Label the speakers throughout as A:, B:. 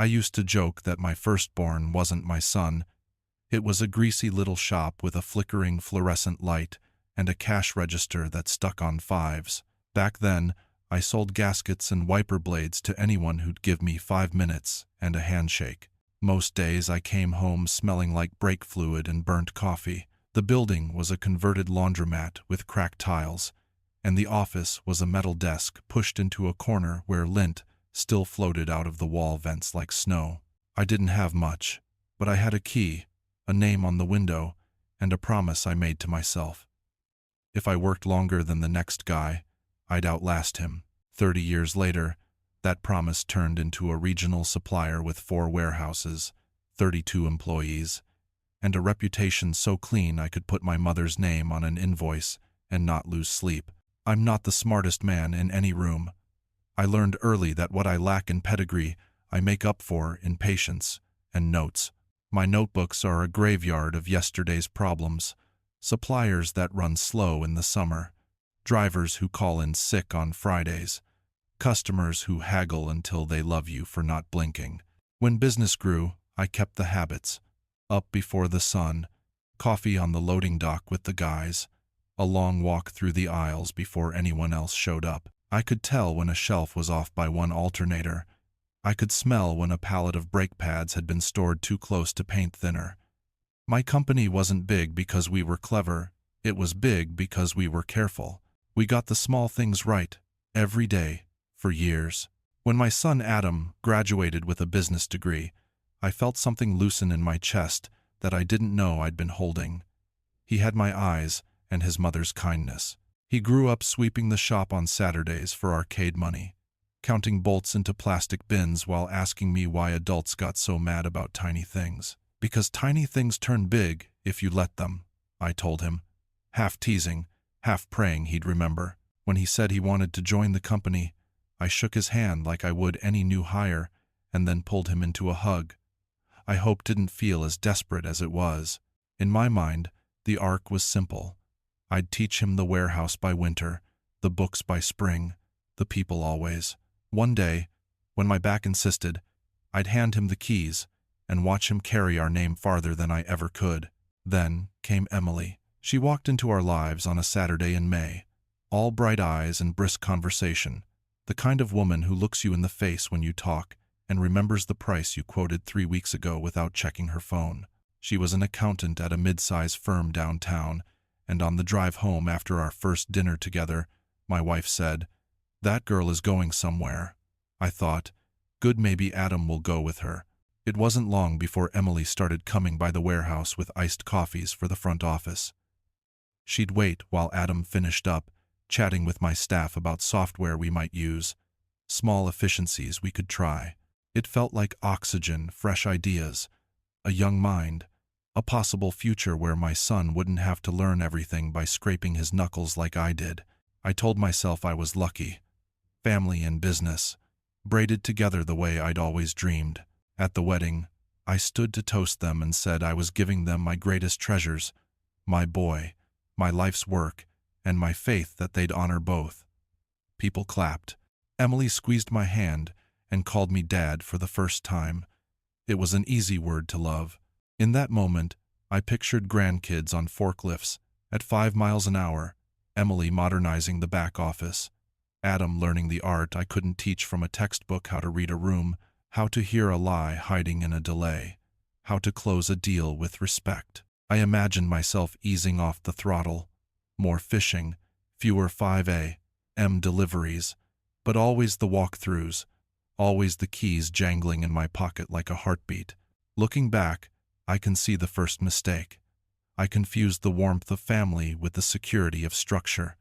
A: I used to joke that my firstborn wasn't my son. It was a greasy little shop with a flickering fluorescent light and a cash register that stuck on fives. Back then, I sold gaskets and wiper blades to anyone who'd give me 5 minutes and a handshake. Most days I came home smelling like brake fluid and burnt coffee. The building was a converted laundromat with cracked tiles, and the office was a metal desk pushed into a corner where lint still floated out of the wall vents like snow. I didn't have much, but I had a key, a name on the window, and a promise I made to myself. If I worked longer than the next guy, I'd outlast him. 30 years later, that promise turned into a regional supplier with 4 warehouses, 32 employees, and a reputation so clean I could put my mother's name on an invoice and not lose sleep. I'm not the smartest man in any room. I learned early that what I lack in pedigree, I make up for in patience and notes. My notebooks are a graveyard of yesterday's problems, suppliers that run slow in the summer, drivers who call in sick on Fridays, customers who haggle until they love you for not blinking. When business grew, I kept the habits. Up before the sun, coffee on the loading dock with the guys, a long walk through the aisles before anyone else showed up. I could tell when a shelf was off by one alternator. I could smell when a pallet of brake pads had been stored too close to paint thinner. My company wasn't big because we were clever. It was big because we were careful. We got the small things right, every day, for years. When my son Adam graduated with a business degree, I felt something loosen in my chest that I didn't know I'd been holding. He had my eyes and his mother's kindness. He grew up sweeping the shop on Saturdays for arcade money, counting bolts into plastic bins while asking me why adults got so mad about tiny things. Because tiny things turn big if you let them, I told him, half teasing, half praying he'd remember. When he said he wanted to join the company, I shook his hand like I would any new hire and then pulled him into a hug. I hope didn't feel as desperate as it was. In my mind, the arc was simple. I'd teach him the warehouse by winter, the books by spring, the people always. One day, when my back insisted, I'd hand him the keys and watch him carry our name farther than I ever could. Then came Emily. She walked into our lives on a Saturday in May, all bright eyes and brisk conversation, the kind of woman who looks you in the face when you talk and remembers the price you quoted 3 weeks ago without checking her phone. She was an accountant at a mid-size firm downtown, and on the drive home after our first dinner together, my wife said, "That girl is going somewhere." I thought, good, maybe Adam will go with her. It wasn't long before Emily started coming by the warehouse with iced coffees for the front office. She'd wait while Adam finished up, chatting with my staff about software we might use, small efficiencies we could try. It felt like oxygen, fresh ideas, a young mind, a possible future where my son wouldn't have to learn everything by scraping his knuckles like I did. I told myself I was lucky. Family and business, braided together the way I'd always dreamed. At the wedding, I stood to toast them and said I was giving them my greatest treasures, my boy, my life's work, and my faith that they'd honor both. People clapped. Emily squeezed my hand and called me Dad for the first time. It was an easy word to love. In that moment, I pictured grandkids on forklifts at 5 miles an hour, Emily modernizing the back office, Adam learning the art I couldn't teach from a textbook: how to read a room, how to hear a lie hiding in a delay, how to close a deal with respect. I imagined myself easing off the throttle, more fishing, fewer 5 a.m. deliveries, but always the walkthroughs, always the keys jangling in my pocket like a heartbeat. Looking back, I can see the first mistake. I confused the warmth of family with the security of structure.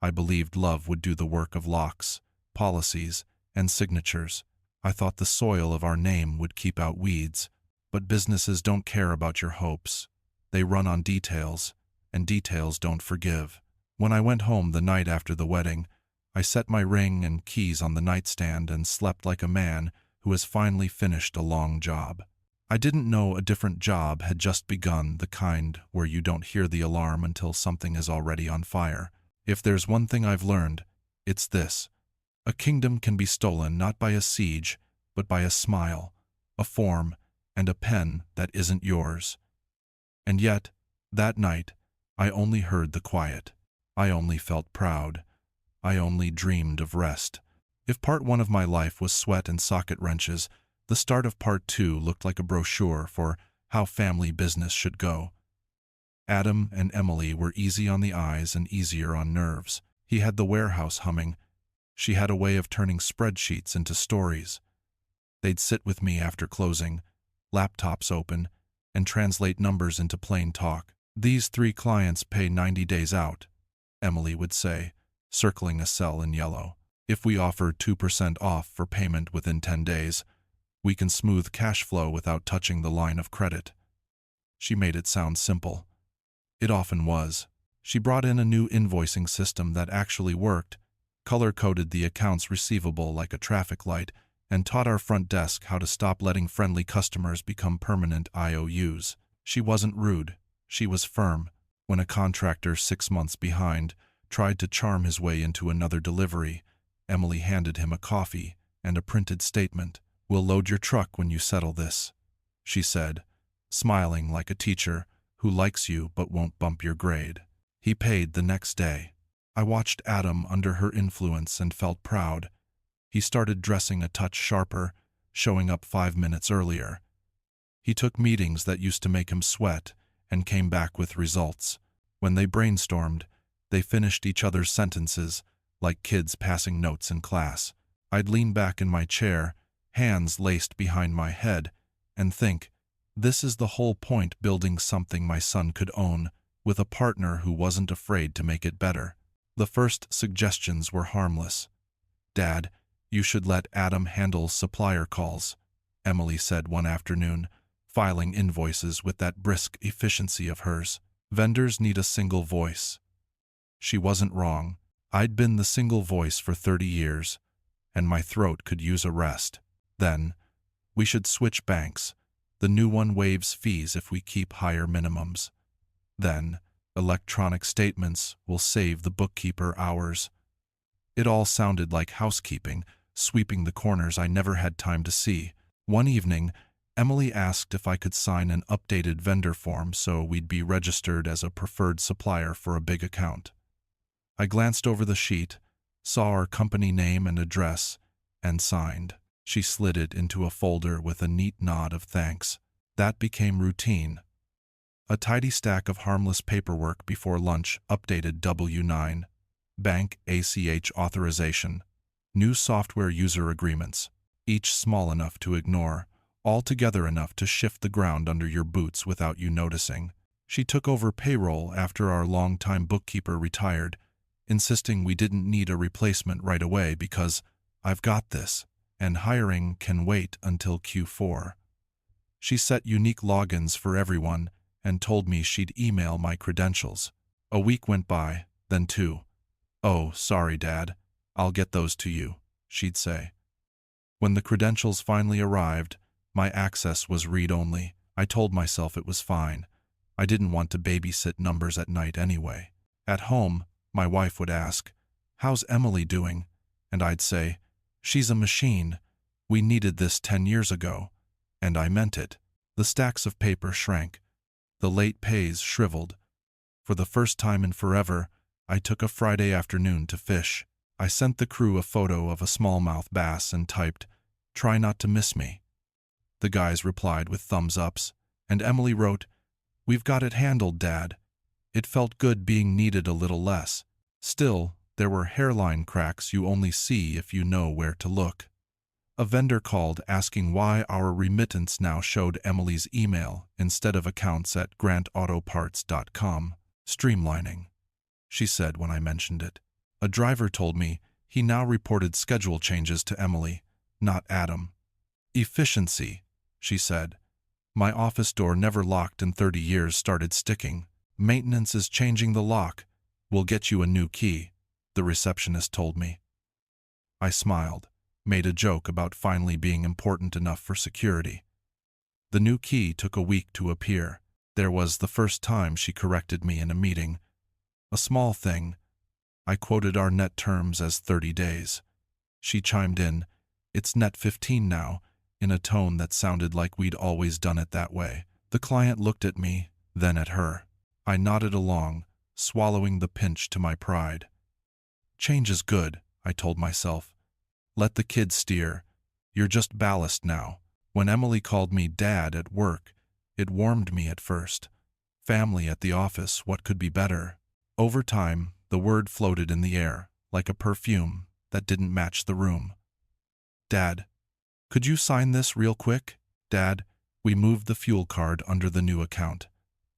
A: I believed love would do the work of locks, policies, and signatures. I thought the soil of our name would keep out weeds. But businesses don't care about your hopes. They run on details, and details don't forgive. When I went home the night after the wedding, I set my ring and keys on the nightstand and slept like a man who has finally finished a long job. I didn't know a different job had just begun, the kind where you don't hear the alarm until something is already on fire. If there's one thing I've learned, it's this. A kingdom can be stolen not by a siege, but by a smile, a form, and a pen that isn't yours. And yet, that night, I only heard the quiet. I only felt proud. I only dreamed of rest. If part one of my life was sweat and socket wrenches, the start of part two looked like a brochure for how family business should go. Adam and Emily were easy on the eyes and easier on nerves. He had the warehouse humming. She had a way of turning spreadsheets into stories. They'd sit with me after closing, laptops open, and translate numbers into plain talk. "These 3 clients pay 90 days out," Emily would say, circling a cell in yellow. "If we offer 2% off for payment within 10 days, we can smooth cash flow without touching the line of credit." She made it sound simple. It often was. She brought in a new invoicing system that actually worked, color-coded the accounts receivable like a traffic light, and taught our front desk how to stop letting friendly customers become permanent IOUs. She wasn't rude. She was firm. When a contractor 6 months behind tried to charm his way into another delivery, Emily handed him a coffee and a printed statement. "We'll load your truck when you settle this," she said, smiling like a teacher who likes you but won't bump your grade. He paid the next day. I watched Adam under her influence and felt proud. He started dressing a touch sharper, showing up 5 minutes earlier. He took meetings that used to make him sweat and came back with results. When they brainstormed, they finished each other's sentences like kids passing notes in class. I'd lean back in my chair, hands laced behind my head, and think, this is the whole point, building something my son could own, with a partner who wasn't afraid to make it better. The first suggestions were harmless. "Dad, you should let Adam handle supplier calls," Emily said one afternoon, filing invoices with that brisk efficiency of hers. "Vendors need a single voice." She wasn't wrong. I'd been the single voice for 30 years, and my throat could use a rest. Then, "We should switch banks. The new one waives fees if we keep higher minimums. Then, electronic statements will save the bookkeeper hours." It all sounded like housekeeping, sweeping the corners I never had time to see. One evening, Emily asked if I could sign an updated vendor form so we'd be registered as a preferred supplier for a big account. I glanced over the sheet, saw our company name and address, and signed. She slid it into a folder with a neat nod of thanks. That became routine. A tidy stack of harmless paperwork before lunch updated W-9, bank ACH authorization, new software user agreements, each small enough to ignore, all together enough to shift the ground under your boots without you noticing. She took over payroll after our longtime bookkeeper retired, insisting we didn't need a replacement right away because "I've got this, and hiring can wait until Q4. She set unique logins for everyone and told me she'd email my credentials. A week went by, then 2. "Oh, sorry, Dad. I'll get those to you," she'd say. When the credentials finally arrived, my access was read-only. I told myself it was fine. I didn't want to babysit numbers at night anyway. At home, my wife would ask, "How's Emily doing?" And I'd say, "She's a machine. We needed this 10 years ago." And I meant it. The stacks of paper shrank. The late pays shriveled. For the first time in forever, I took a Friday afternoon to fish. I sent the crew a photo of a smallmouth bass and typed, "Try not to miss me." The guys replied with thumbs-ups, and Emily wrote, "We've got it handled, Dad." It felt good being needed a little less. Still, there were hairline cracks you only see if you know where to look. A vendor called asking why our remittance now showed Emily's email instead of accounts at grantautoparts.com. "Streamlining," she said when I mentioned it. A driver told me he now reported schedule changes to Emily, not Adam. "Efficiency," she said. "My office door never locked in 30 years started sticking. Maintenance is changing the lock. We'll get you a new key," the receptionist told me. I smiled, made a joke about finally being important enough for security. The new key took a week to appear. There was the first time she corrected me in a meeting. A small thing. I quoted our net terms as 30 days. She chimed in, "It's net 15 now. in a tone that sounded like we'd always done it that way. The client looked at me, then at her. I nodded along, swallowing the pinch to my pride. Change is good, I told myself. Let the kids steer. You're just ballast now. When Emily called me Dad at work, it warmed me at first. Family at the office, what could be better? Over time, the word floated in the air, like a perfume that didn't match the room. Dad, could you sign this real quick? Dad, we moved the fuel card under the new account.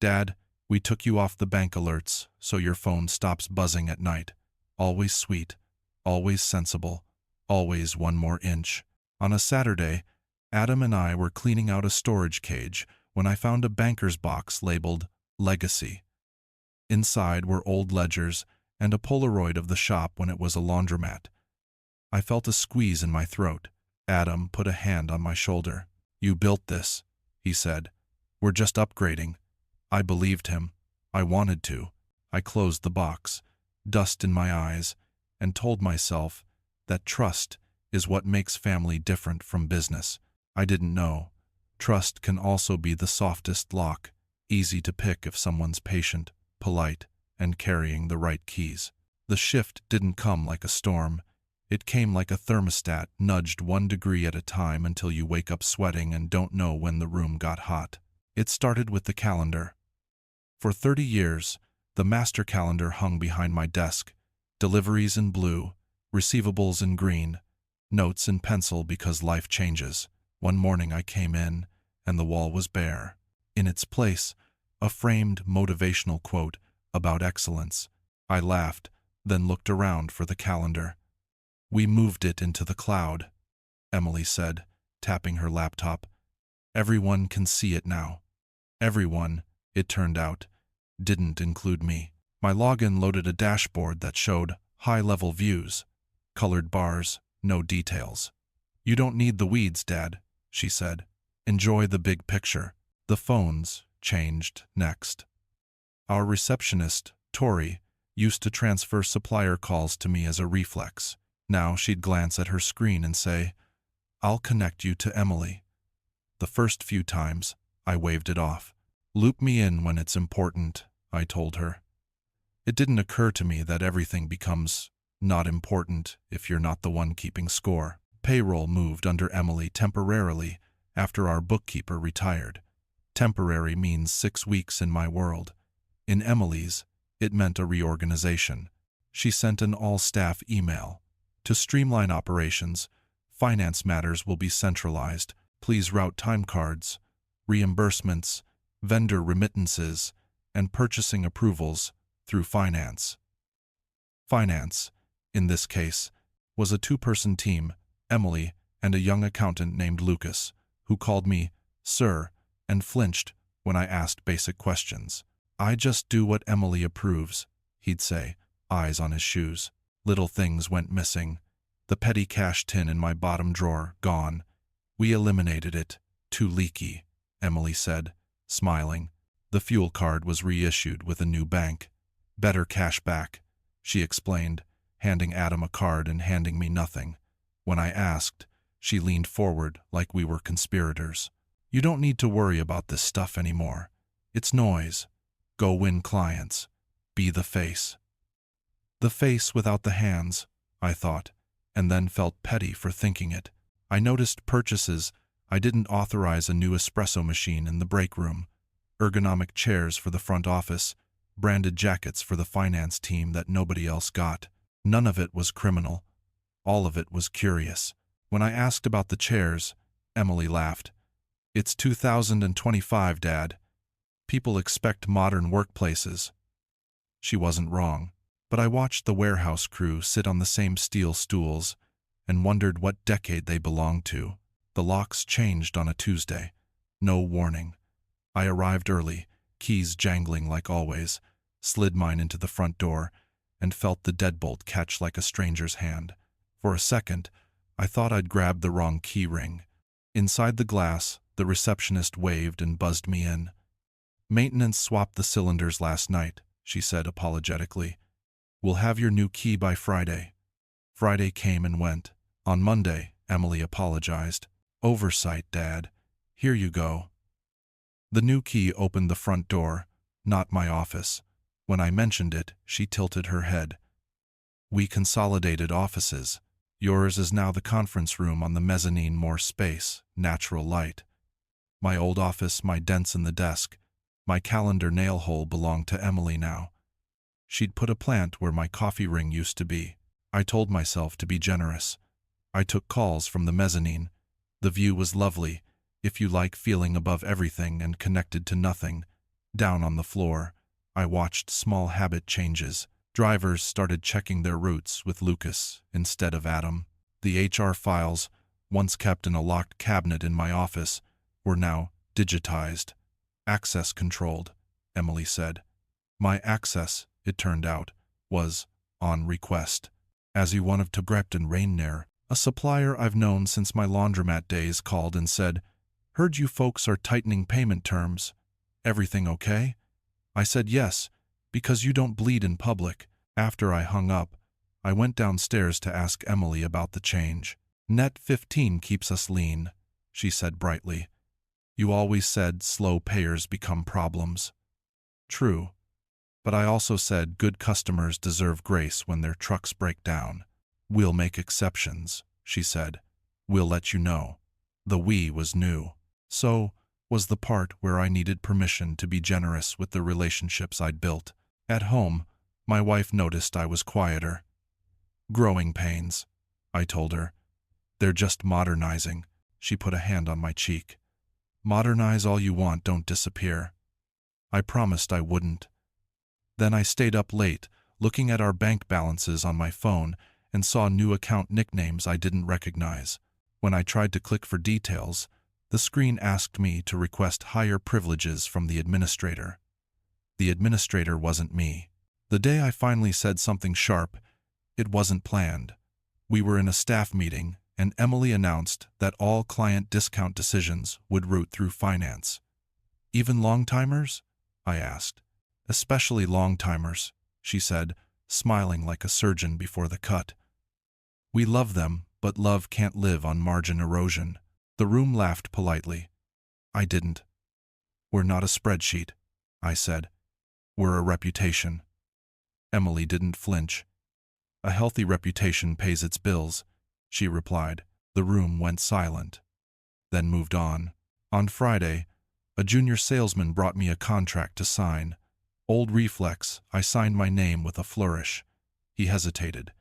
A: Dad, we took you off the bank alerts so your phone stops buzzing at night. Always sweet, always sensible, always one more inch. On a Saturday, Adam and I were cleaning out a storage cage when I found a banker's box labeled Legacy. Inside were old ledgers and a Polaroid of the shop when it was a laundromat. I felt a squeeze in my throat. Adam put a hand on my shoulder. You built this, he said. We're just upgrading. I believed him. I wanted to. I closed the box, dust in my eyes, and told myself that trust is what makes family different from business. I didn't know. Trust can also be the softest lock, easy to pick if someone's patient, polite, and carrying the right keys. The shift didn't come like a storm. It came like a thermostat, nudged 1 degree at a time until you wake up sweating and don't know when the room got hot. It started with the calendar. For 30 years, the master calendar hung behind my desk, deliveries in blue, receivables in green, notes in pencil because life changes. One morning I came in, and the wall was bare. In its place, a framed motivational quote about excellence. I laughed, then looked around for the calendar. We moved it into the cloud, Emily said, tapping her laptop. Everyone can see it now. Everyone, it turned out, didn't include me. My login loaded a dashboard that showed high-level views, colored bars, no details. You don't need the weeds, Dad, she said. Enjoy the big picture. The phones changed next. Our receptionist, Tori, used to transfer supplier calls to me as a reflex. Now she'd glance at her screen and say, I'll connect you to Emily. The first few times, I waved it off. Loop me in when it's important, I told her. It didn't occur to me that everything becomes not important if you're not the one keeping score. Payroll moved under Emily temporarily after our bookkeeper retired. Temporary means 6 weeks in my world. In Emily's, it meant a reorganization. She sent an all-staff email. To streamline operations, finance matters will be centralized. Please route time cards, reimbursements, vendor remittances, and purchasing approvals through finance. Finance, in this case, was a 2-person team, Emily and a young accountant named Lucas, who called me Sir and flinched when I asked basic questions. I just do what Emily approves, he'd say, eyes on his shoes. Little things went missing. The petty cash tin in my bottom drawer, gone. We eliminated it. Too leaky, Emily said, smiling. The fuel card was reissued with a new bank. Better cash back, she explained, handing Adam a card and handing me nothing. When I asked, she leaned forward like we were conspirators. You don't need to worry about this stuff anymore. It's noise. Go win clients. Be the face. The face without the hands, I thought, and then felt petty for thinking it. I noticed purchases. I didn't authorize a new espresso machine in the break room, ergonomic chairs for the front office, branded jackets for the finance team that nobody else got. None of it was criminal. All of it was curious. When I asked about the chairs, Emily laughed. It's 2025, Dad. People expect modern workplaces. She wasn't wrong, but I watched the warehouse crew sit on the same steel stools and wondered what decade they belonged to. The locks changed on a Tuesday. No warning. I arrived early, keys jangling like always, slid mine into the front door, and felt the deadbolt catch like a stranger's hand. For a second, I thought I'd grabbed the wrong key ring. Inside the glass, the receptionist waved and buzzed me in. Maintenance swapped the cylinders last night, she said apologetically. We'll have your new key by Friday. Friday came and went. On Monday, Emily apologized. Oversight, Dad. Here you go. The new key opened the front door, not my office. When I mentioned it, she tilted her head. We consolidated offices. Yours is now the conference room on the mezzanine, more space, natural light. My old office, my dents in the desk, my calendar nail hole belonged to Emily now. She'd put a plant where my coffee ring used to be. I told myself to be generous. I took calls from the mezzanine. The view was lovely, if you like feeling above everything and connected to nothing. Down on the floor, I watched small habit changes. Drivers started checking their routes with Lucas instead of Adam. The HR files, once kept in a locked cabinet in my office, were now digitized. Access controlled, Emily said. My access, it turned out, was on request. As he wanted to Grepton Rainier, a supplier I've known since my laundromat days, called and said, "Heard you folks are tightening payment terms. Everything okay?" I said yes, because you don't bleed in public. After I hung up, I went downstairs to ask Emily about the change. Net 15 keeps us lean, she said brightly. You always said slow payers become problems. True. But I also said good customers deserve grace when their trucks break down. We'll make exceptions, she said. We'll let you know. The we was new. So was the part where I needed permission to be generous with the relationships I'd built. At home, my wife noticed I was quieter. Growing pains, I told her. They're just modernizing. She put a hand on my cheek. Modernize all you want, don't disappear. I promised I wouldn't. Then I stayed up late, looking at our bank balances on my phone, and saw new account nicknames I didn't recognize. When I tried to click for details, the screen asked me to request higher privileges from the administrator. The administrator wasn't me. The day I finally said something sharp, it wasn't planned. We were in a staff meeting, and Emily announced that all client discount decisions would route through finance. Even long-timers? I asked. Especially long-timers, she said, smiling like a surgeon before the cut. We love them, but love can't live on margin erosion. The room laughed politely. I didn't. We're not a spreadsheet, I said. We're a reputation. Emily didn't flinch. A healthy reputation pays its bills, she replied. The room went silent, then moved on. On Friday, a junior salesman brought me a contract to sign. Old reflex, I signed my name with a flourish. He hesitated.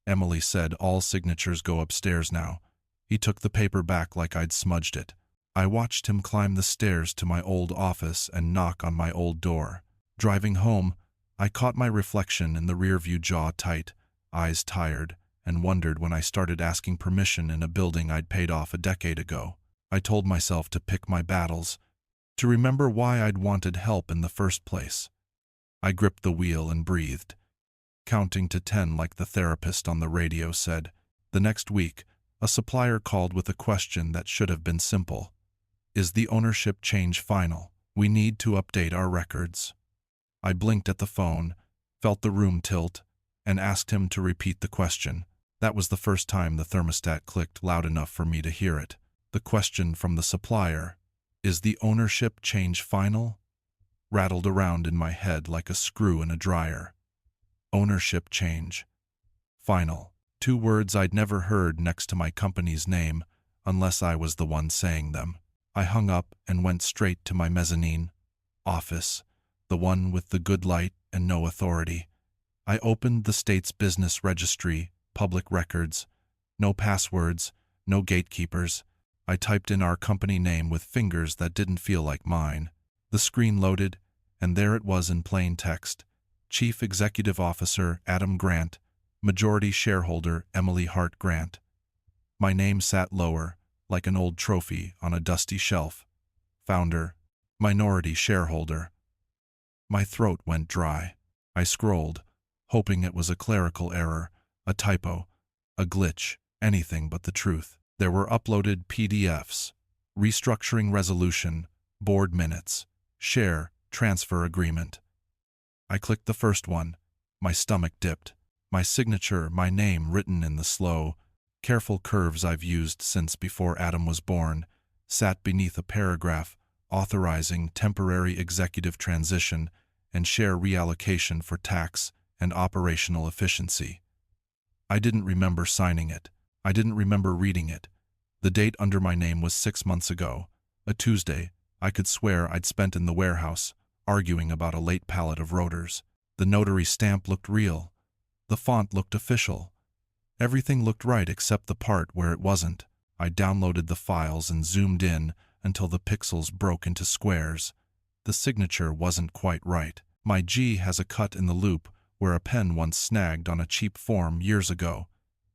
A: Emily said all signatures go upstairs now. He took the paper back like I'd smudged it. I watched him climb the stairs to my old office and knock on my old door. Driving home, I caught my reflection in the rearview, jaw tight, eyes tired, and wondered when I started asking permission in a building I'd paid off a decade ago. I told myself to pick my battles, to remember why I'd wanted help in the first place. I gripped the wheel and breathed, counting to 10 like the therapist on the radio said. The next week, a supplier called with a question that should have been simple. Is the ownership change final? We need to update our records. I blinked at the phone, felt the room tilt, and asked him to repeat the question. That was the first time the thermostat clicked loud enough for me to hear it. The question from the supplier, is the ownership change final? Rattled around in my head like a screw in a dryer. Ownership change. Final. 2 words I'd never heard next to my company's name, unless I was the one saying them. I hung up and went straight to my mezzanine office, the one with the good light and no authority. I opened the state's business registry, public records. No passwords, no gatekeepers. I typed in our company name with fingers that didn't feel like mine. The screen loaded, and there it was in plain text. Chief Executive Officer Adam Grant, Majority Shareholder Emily Hart Grant. My name sat lower, like an old trophy on a dusty shelf. Founder, Minority Shareholder. My throat went dry. I scrolled, hoping it was a clerical error, a typo, a glitch, anything but the truth. There were uploaded PDFs, restructuring resolution, board minutes, share, transfer agreement. I clicked the first one. My stomach dipped. My signature, my name written in the slow, careful curves I've used since before Adam was born, sat beneath a paragraph authorizing temporary executive transition and share reallocation for tax and operational efficiency. I didn't remember signing it. I didn't remember reading it. The date under my name was 6 months ago, a Tuesday I could swear I'd spent in the warehouse, arguing about a late pallet of rotors. The notary stamp looked real. The font looked official. Everything looked right except the part where it wasn't. I downloaded the files and zoomed in until the pixels broke into squares. The signature wasn't quite right. My G has a cut in the loop where a pen once snagged on a cheap form years ago.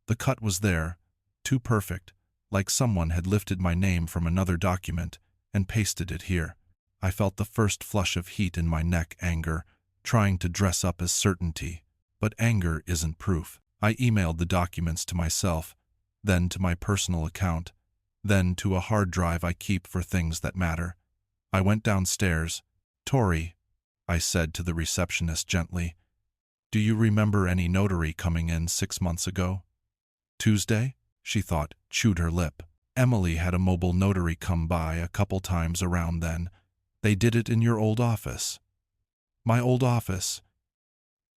A: The cut was there, too perfect, like someone had lifted my name from another document and pasted it here. I felt the first flush of heat in my neck, anger, trying to dress up as certainty. But anger isn't proof. I emailed the documents to myself, then to my personal account, then to a hard drive I keep for things that matter. I went downstairs. "Tori," I said to the receptionist gently, "do you remember any notary coming in 6 months ago?" "Tuesday?" she thought, chewed her lip. "Emily had a mobile notary come by a couple times around then. They did it in your old office." "My old office?"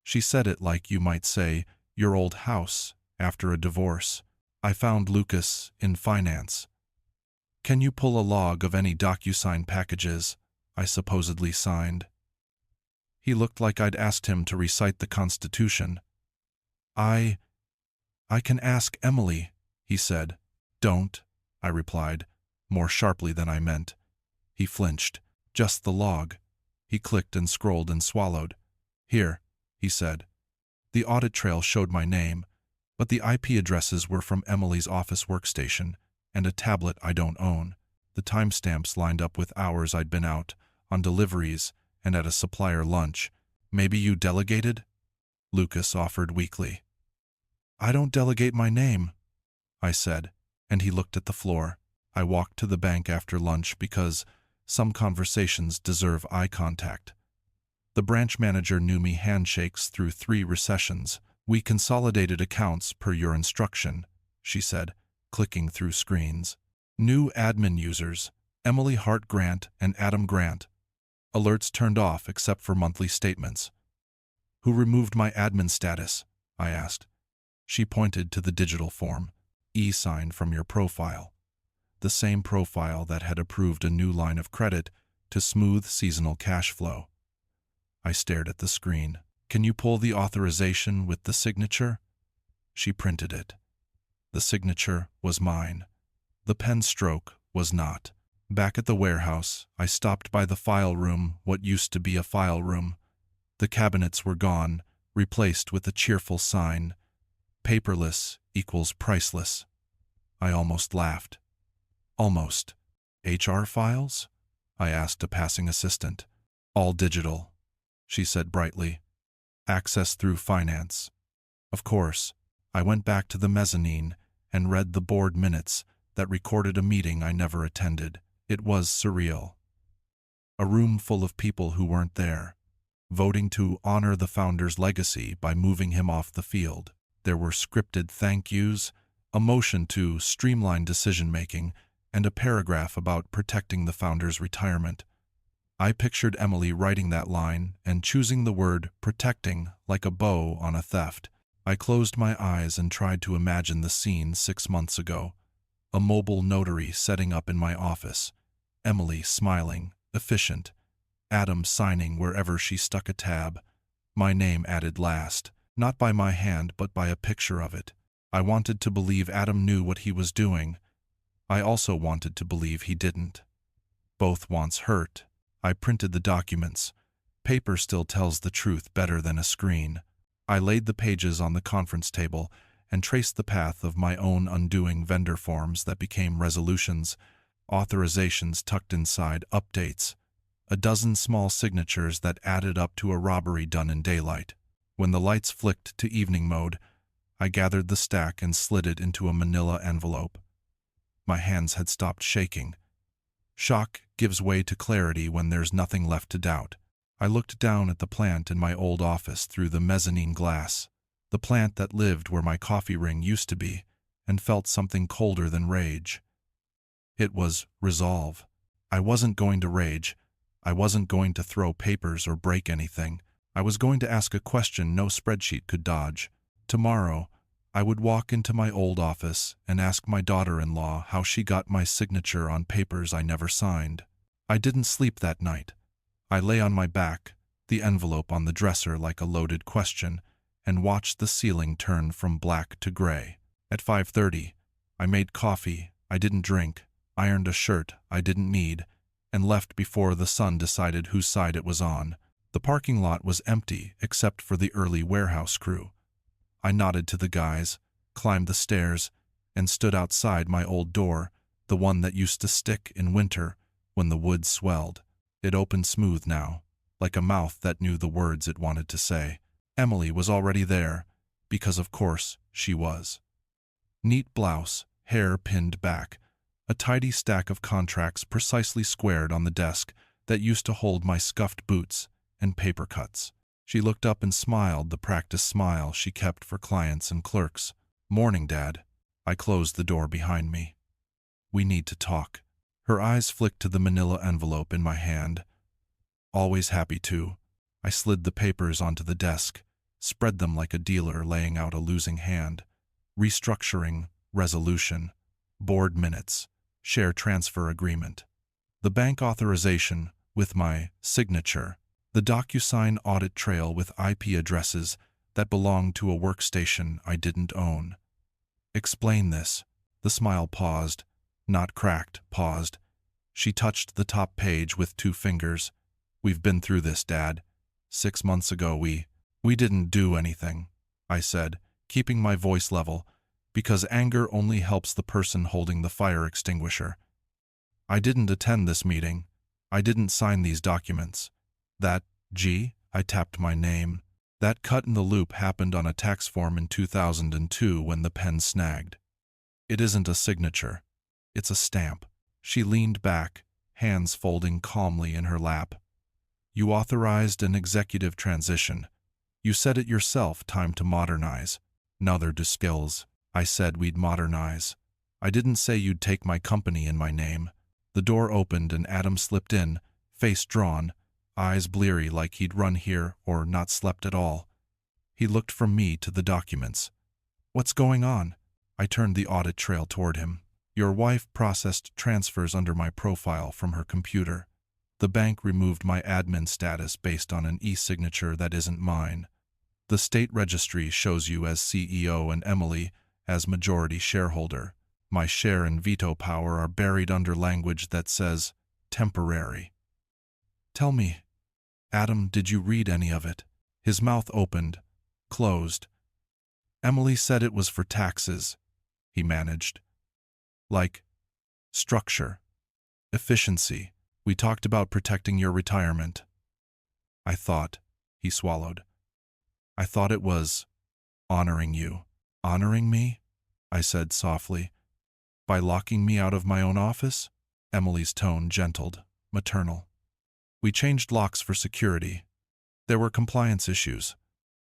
A: She said it like you might say, your old house, after a divorce. "I found Lucas in finance." "Can you pull a log of any DocuSign packages I supposedly signed?" He looked like I'd asked him to recite the Constitution. I can ask Emily," he said. "Don't," I replied, more sharply than I meant. He flinched. "Just the log." He clicked and scrolled and swallowed. "Here," he said. The audit trail showed my name, but the IP addresses were from Emily's office workstation and a tablet I don't own. The timestamps lined up with hours I'd been out, on deliveries, and at a supplier lunch. "Maybe you delegated?" Lucas offered weakly. "I don't delegate my name," I said, and he looked at the floor. I walked to the bank after lunch because some conversations deserve eye contact. The branch manager knew me handshakes through 3 recessions. "We consolidated accounts per your instruction," she said, clicking through screens. "New admin users, Emily Hart Grant and Adam Grant. Alerts turned off except for monthly statements." "Who removed my admin status?" I asked. She pointed to the digital form. "E-sign from your profile." The same profile that had approved a new line of credit to smooth seasonal cash flow. I stared at the screen. "Can you pull the authorization with the signature?" She printed it. The signature was mine. The pen stroke was not. Back at the warehouse, I stopped by the file room, what used to be a file room. The cabinets were gone, replaced with a cheerful sign, "Paperless equals priceless." I almost laughed. Almost. "HR files?" I asked a passing assistant. "All digital," she said brightly. "Access through finance." Of course. I went back to the mezzanine and read the board minutes that recorded a meeting I never attended. It was surreal. A room full of people who weren't there, voting to honor the founder's legacy by moving him off the field. There were scripted thank yous, a motion to streamline decision-making, and a paragraph about protecting the founder's retirement. I pictured Emily writing that line and choosing the word protecting like a bow on a theft. I closed my eyes and tried to imagine the scene 6 months ago. A mobile notary setting up in my office. Emily smiling, efficient. Adam signing wherever she stuck a tab. My name added last, not by my hand but by a picture of it. I wanted to believe Adam knew what he was doing. I also wanted to believe he didn't. Both wants hurt. I printed the documents. Paper still tells the truth better than a screen. I laid the pages on the conference table and traced the path of my own undoing vendor forms that became resolutions, authorizations tucked inside updates, a dozen small signatures that added up to a robbery done in daylight. When the lights flicked to evening mode, I gathered the stack and slid it into a manila envelope. My hands had stopped shaking. Shock gives way to clarity when there's nothing left to doubt. I looked down at the plant in my old office through the mezzanine glass, the plant that lived where my coffee ring used to be, and felt something colder than rage. It was resolve. I wasn't going to rage. I wasn't going to throw papers or break anything. I was going to ask a question no spreadsheet could dodge. Tomorrow, I would walk into my old office and ask my daughter-in-law how she got my signature on papers I never signed. I didn't sleep that night. I lay on my back, the envelope on the dresser like a loaded question, and watched the ceiling turn from black to gray. At 5:30, I made coffee I didn't drink, ironed a shirt I didn't need, and left before the sun decided whose side it was on. The parking lot was empty except for the early warehouse crew. I nodded to the guys, climbed the stairs, and stood outside my old door, the one that used to stick in winter when the woods swelled. It opened smooth now, like a mouth that knew the words it wanted to say. Emily was already there, because of course she was. Neat blouse, hair pinned back, a tidy stack of contracts precisely squared on the desk that used to hold my scuffed boots and paper cuts. She looked up and smiled the practiced smile she kept for clients and clerks. "Morning, Dad." I closed the door behind me. "We need to talk." Her eyes flicked to the manila envelope in my hand. "Always happy to." I slid the papers onto the desk, spread them like a dealer laying out a losing hand. Restructuring, resolution, board minutes, share transfer agreement. The bank authorization with my signature. The DocuSign audit trail with IP addresses that belonged to a workstation I didn't own. "Explain this." The smile paused, not cracked, paused. She touched the top page with 2 fingers. "We've been through this, Dad. 6 months ago we didn't do anything," I said, keeping my voice level, because anger only helps the person holding the fire extinguisher. "I didn't attend this meeting. I didn't sign these documents. I tapped my name. That cut in the loop happened on a tax form in 2002 when the pen snagged. It isn't a signature. It's a stamp." She leaned back, hands folding calmly in her lap. "You authorized an executive transition. You said it yourself, time to modernize." "Nother do skills." I said we'd modernize. I didn't say you'd take my company in my name. The door opened and Adam slipped in, face drawn, eyes bleary like he'd run here or not slept at all. He looked from me to the documents. "What's going on?" I turned the audit trail toward him. "Your wife processed transfers under my profile from her computer. The bank removed my admin status based on an e-signature that isn't mine. The state registry shows you as CEO and Emily as majority shareholder. My share and veto power are buried under language that says temporary." "Tell me, Adam, did you read any of it?" His mouth opened, closed. "Emily said it was for taxes," he managed. "Like structure, efficiency. We talked about protecting your retirement." "I thought," he swallowed. "I thought it was honoring you." "Honoring me?" I said softly. "By locking me out of my own office?" Emily's tone gentled, maternal. "We changed locks for security. There were compliance issues.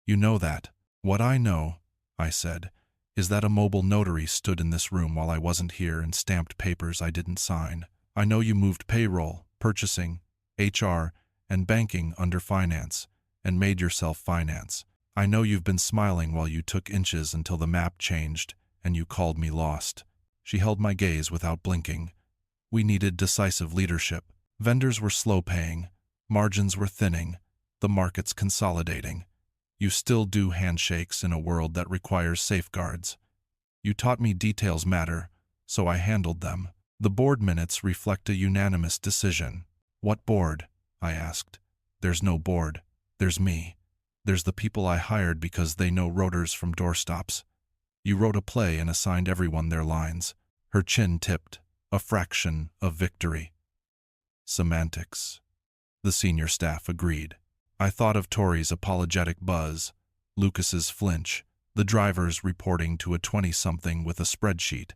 A: You know that." "What I know," I said, "is that a mobile notary stood in this room while I wasn't here and stamped papers I didn't sign. I know you moved payroll, purchasing, HR, and banking under finance, and made yourself finance. I know you've been smiling while you took inches until the map changed and you called me lost." She held my gaze without blinking. "We needed decisive leadership. Vendors were slow paying, margins were thinning, the market's consolidating. You still do handshakes in a world that requires safeguards. You taught me details matter, so I handled them. The board minutes reflect a unanimous decision." "What board?" I asked. "There's no board. There's me. There's the people I hired because they know rotors from doorstops. You wrote a play and assigned everyone their lines." Her chin tipped, a fraction of victory. "Semantics." The senior staff agreed. I thought of Tori's apologetic buzz, Lucas's flinch, the drivers reporting to a 20-something with a spreadsheet.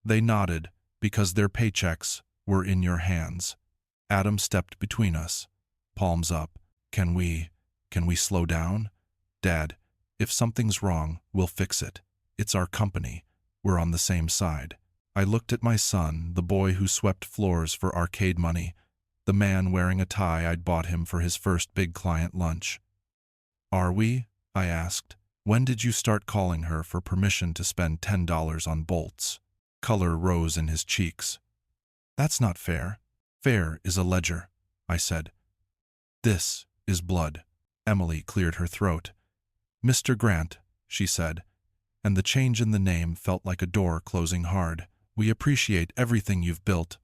A: They nodded because their paychecks were in your hands. Adam stepped between us, palms up. Can we slow down? Dad, if something's wrong, we'll fix it. It's our company. We're on the same side. I looked at my son, the boy who swept floors for arcade money, the man wearing a tie I'd bought him for his first big client lunch. Are we? I asked. When did you start calling her for permission to spend $10 on bolts? Color rose in his cheeks. That's not fair. Fair is a ledger, I said. This is blood. Emily cleared her throat. Mr. Grant, she said, and the change in the name felt like a door closing hard. We appreciate everything you've built,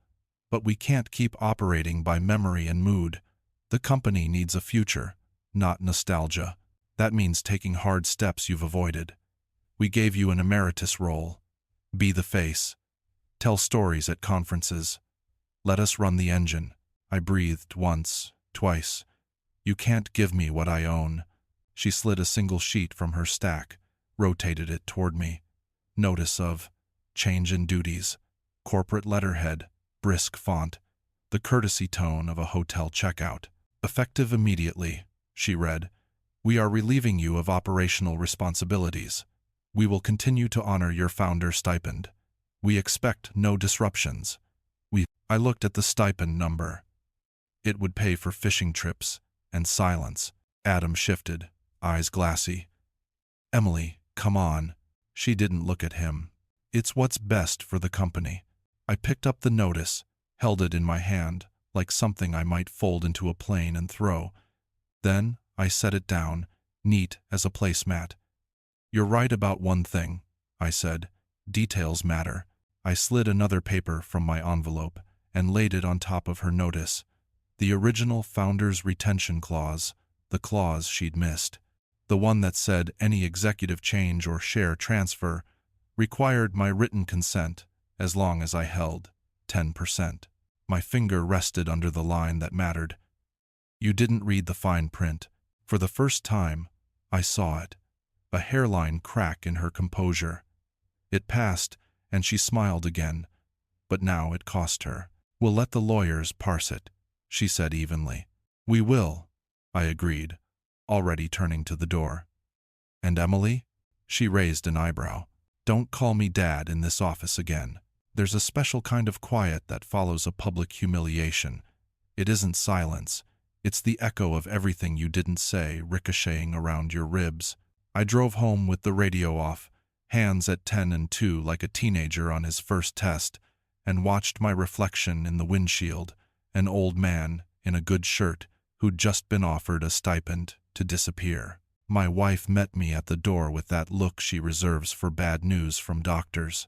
A: but we can't keep operating by memory and mood. The company needs a future, not nostalgia. That means taking hard steps you've avoided. We gave you an emeritus role. Be the face. Tell stories at conferences. Let us run the engine. I breathed once, twice. You can't give me what I own. She slid a single sheet from her stack, rotated it toward me. Notice of change in duties, corporate letterhead, brisk font, the courtesy tone of a hotel checkout. Effective immediately, she read. We are relieving you of operational responsibilities. We will continue to honor your founder stipend. We expect no disruptions. I looked at the stipend number. It would pay for fishing trips and silence. Adam shifted, eyes glassy. Emily, come on. She didn't look at him. It's what's best for the company. I picked up the notice, held it in my hand, like something I might fold into a plane and throw. Then I set it down, neat as a placemat. You're right about one thing, I said. Details matter. I slid another paper from my envelope and laid it on top of her notice. The original founder's retention clause, the clause she'd missed. The one that said any executive change or share transfer required my written consent as long as I held 10%. My finger rested under the line that mattered. You didn't read the fine print. For the first time, I saw it. A hairline crack in her composure. It passed, and she smiled again, but now it cost her. We'll let the lawyers parse it, she said evenly. We will, I agreed, already turning to the door. And Emily? She raised an eyebrow. Don't call me Dad in this office again. There's a special kind of quiet that follows a public humiliation. It isn't silence. It's the echo of everything you didn't say ricocheting around your ribs. I drove home with the radio off, hands at 10 and 2 like a teenager on his first test, and watched my reflection in the windshield, an old man in a good shirt who'd just been offered a stipend to disappear. My wife met me at the door with that look she reserves for bad news from doctors.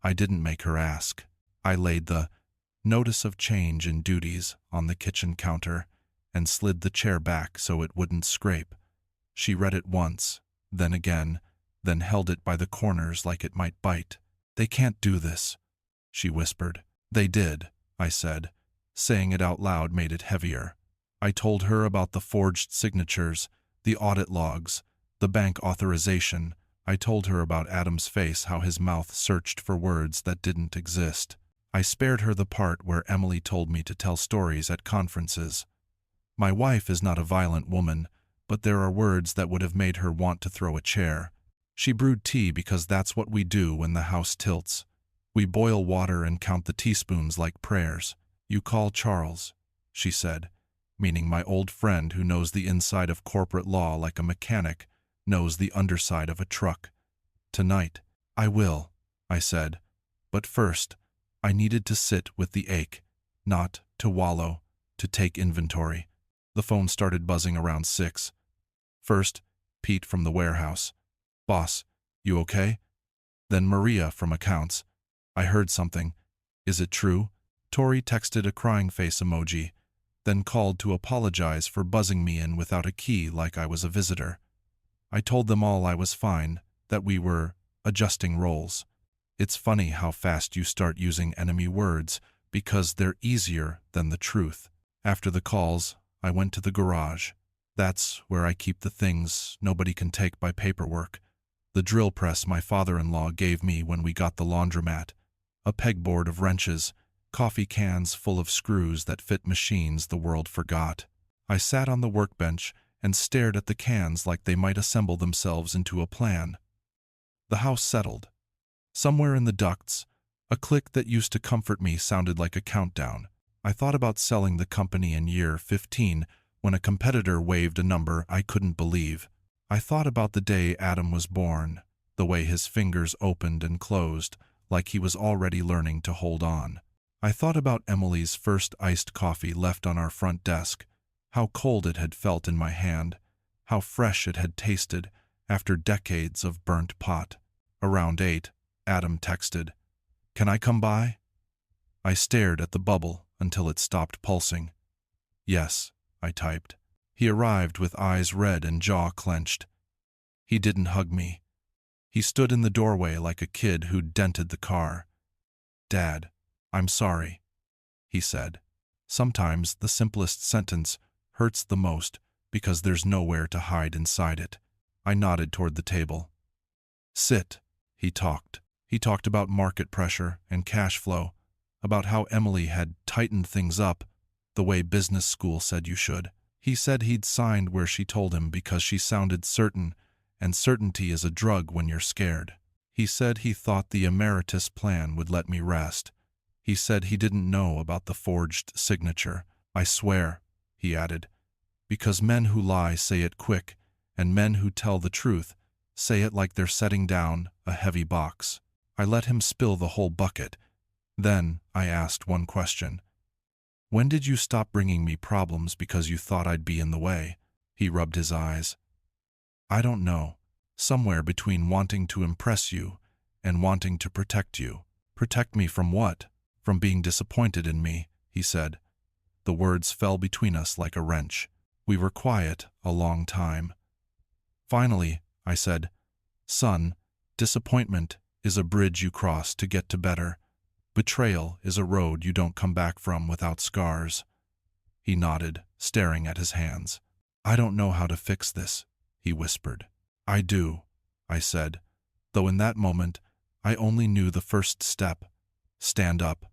A: I didn't make her ask. I laid the notice of change in duties on the kitchen counter and slid the chair back so it wouldn't scrape. She read it once, then again, then held it by the corners like it might bite. They can't do this, she whispered. They did, I said. Saying it out loud made it heavier. I told her about the forged signatures, the audit logs, the bank authorization. I told her about Adam's face, how his mouth searched for words that didn't exist. I spared her the part where Emily told me to tell stories at conferences. My wife is not a violent woman, but there are words that would have made her want to throw a chair. She brewed tea because that's what we do when the house tilts. We boil water and count the teaspoons like prayers. You call Charles, she said, meaning my old friend who knows the inside of corporate law like a mechanic knows the underside of a truck. Tonight. I will, I said. But first, I needed to sit with the ache, not to wallow, to take inventory. The phone started buzzing around 6. First, Pete from the warehouse. Boss, you okay? Then Maria from accounts. I heard something. Is it true? Tori texted a crying face emoji, then called to apologize for buzzing me in without a key like I was a visitor. I told them all I was fine, that we were adjusting roles. It's funny how fast you start using enemy words because they're easier than the truth. After the calls, I went to the garage. That's where I keep the things nobody can take by paperwork. The drill press my father-in-law gave me when we got the laundromat, a pegboard of wrenches, coffee cans full of screws that fit machines the world forgot. I sat on the workbench and stared at the cans like they might assemble themselves into a plan. The house settled. Somewhere in the ducts, a click that used to comfort me sounded like a countdown. I thought about selling the company in year 15 when a competitor waved a number I couldn't believe. I thought about the day Adam was born, the way his fingers opened and closed, like he was already learning to hold on. I thought about Emily's first iced coffee left on our front desk, how cold it had felt in my hand, how fresh it had tasted after decades of burnt pot. Around 8, Adam texted, "Can I come by?" I stared at the bubble until it stopped pulsing. "Yes," I typed. He arrived with eyes red and jaw clenched. He didn't hug me. He stood in the doorway like a kid who'd dented the car. "Dad, I'm sorry," he said. Sometimes the simplest sentence hurts the most because there's nowhere to hide inside it. I nodded toward the table. "Sit," he talked. He talked about market pressure and cash flow, about how Emily had tightened things up the way business school said you should. He said he'd signed where she told him because she sounded certain, and certainty is a drug when you're scared. He said he thought the emeritus plan would let me rest. He said he didn't know about the forged signature. "I swear," he added, "because men who lie say it quick, and men who tell the truth say it like they're setting down a heavy box." I let him spill the whole bucket. Then I asked one question. "When did you stop bringing me problems because you thought I'd be in the way?" He rubbed his eyes. "I don't know. Somewhere between wanting to impress you and wanting to protect you." "Protect me from what?" "From being disappointed in me," he said. The words fell between us like a wrench. We were quiet a long time. Finally, I said, "Son, disappointment is a bridge you cross to get to better. Betrayal is a road you don't come back from without scars." He nodded, staring at his hands. "I don't know how to fix this," he whispered. "I do," I said, though in that moment I only knew the first step. Stand up.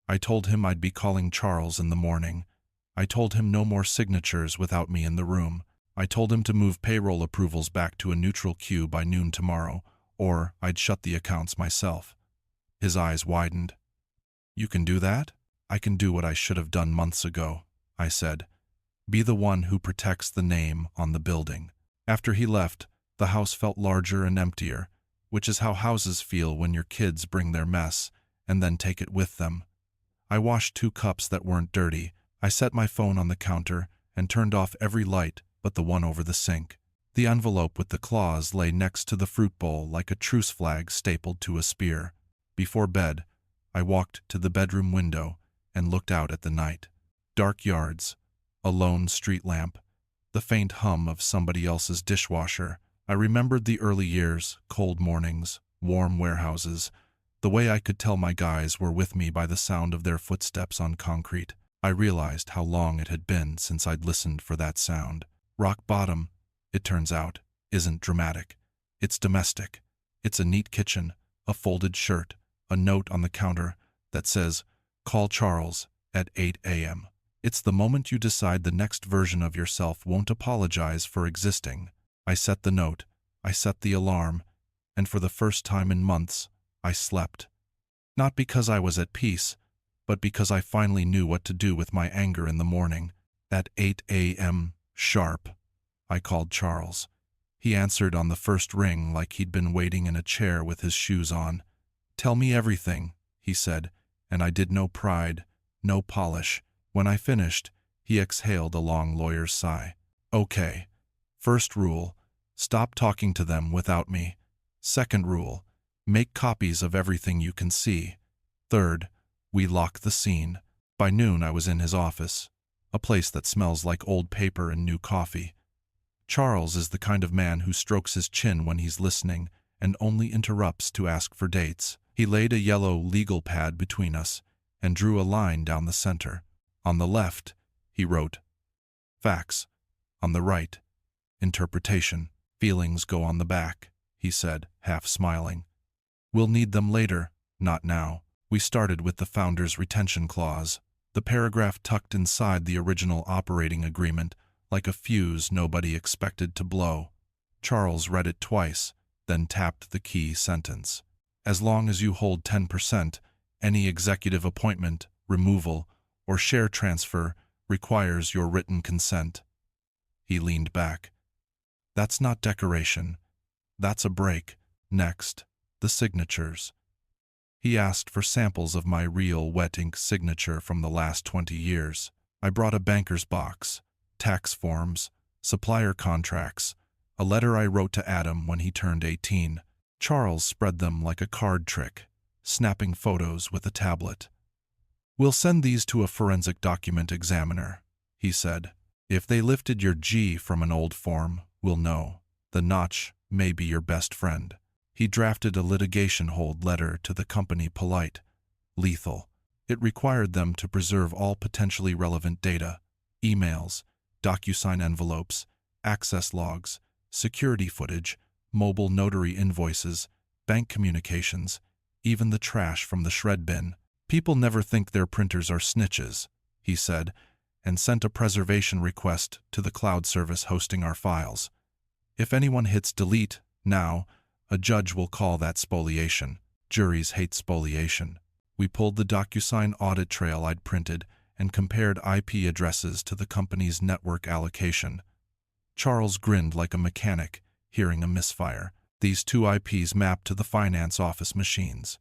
A: I told him I'd be calling Charles in the morning. I told him no more signatures without me in the room. I told him to move payroll approvals back to a neutral queue by noon tomorrow, or I'd shut the accounts myself. His eyes widened. "You can do that?" "I can do what I should have done months ago," I said. "Be the one who protects the name on the building." After he left, the house felt larger and emptier, which is how houses feel when your kids bring their mess and then take it with them. I washed 2 cups that weren't dirty. I set my phone on the counter and turned off every light but the one over the sink. The envelope with the claws lay next to the fruit bowl like a truce flag stapled to a spear. Before bed, I walked to the bedroom window and looked out at the night. Dark yards, a lone street lamp, the faint hum of somebody else's dishwasher. I remembered the early years, cold mornings, warm warehouses, the way I could tell my guys were with me by the sound of their footsteps on concrete. I realized how long it had been since I'd listened for that sound. Rock bottom, it turns out, isn't dramatic. It's domestic. It's a neat kitchen, a folded shirt, a note on the counter that says, "Call Charles at 8 a.m. It's the moment you decide the next version of yourself won't apologize for existing. I set the note, I set the alarm, and for the first time in months, I slept. Not because I was at peace, but because I finally knew what to do with my anger in the morning. At 8 a.m. sharp, I called Charles. He answered on the first ring like he'd been waiting in a chair with his shoes on. "Tell me everything," he said, and I did no pride, no polish. When I finished, he exhaled a long lawyer's sigh. "Okay. First rule, stop talking to them without me. Second rule, make copies of everything you can see. Third, we lock the scene." By noon I was in his office, a place that smells like old paper and new coffee. Charles is the kind of man who strokes his chin when he's listening and only interrupts to ask for dates. He laid a yellow legal pad between us and drew a line down the center. On the left, he wrote, "Facts." On the right, "Interpretation." "Feelings go on the back," he said, half smiling. "We'll need them later, not now." We started with the founder's retention clause, the paragraph tucked inside the original operating agreement like a fuse nobody expected to blow. Charles read it twice, then tapped the key sentence. As long as you hold 10%, any executive appointment, removal, or share transfer requires your written consent. He leaned back. That's not decoration. That's a break. Next, the signatures. He asked for samples of my real wet ink signature from the last 20 years. I brought a banker's box, tax forms, supplier contracts, a letter I wrote to Adam when he turned 18. Charles spread them like a card trick, snapping photos with a tablet. We'll send these to a forensic document examiner, he said. If they lifted your G from an old form, we'll know. The notch may be your best friend. He drafted a litigation hold letter to the company Polite, lethal. It required them to preserve all potentially relevant data, emails, DocuSign envelopes, access logs, security footage, mobile notary invoices, bank communications, even the trash from the shred bin. People never think their printers are snitches, he said, and sent a preservation request to the cloud service hosting our files. If anyone hits delete now, a judge will call that spoliation. Juries hate spoliation. We pulled the DocuSign audit trail I'd printed and compared IP addresses to the company's network allocation. Charles grinned like a mechanic, hearing a misfire. These two IPs mapped to the finance office machines.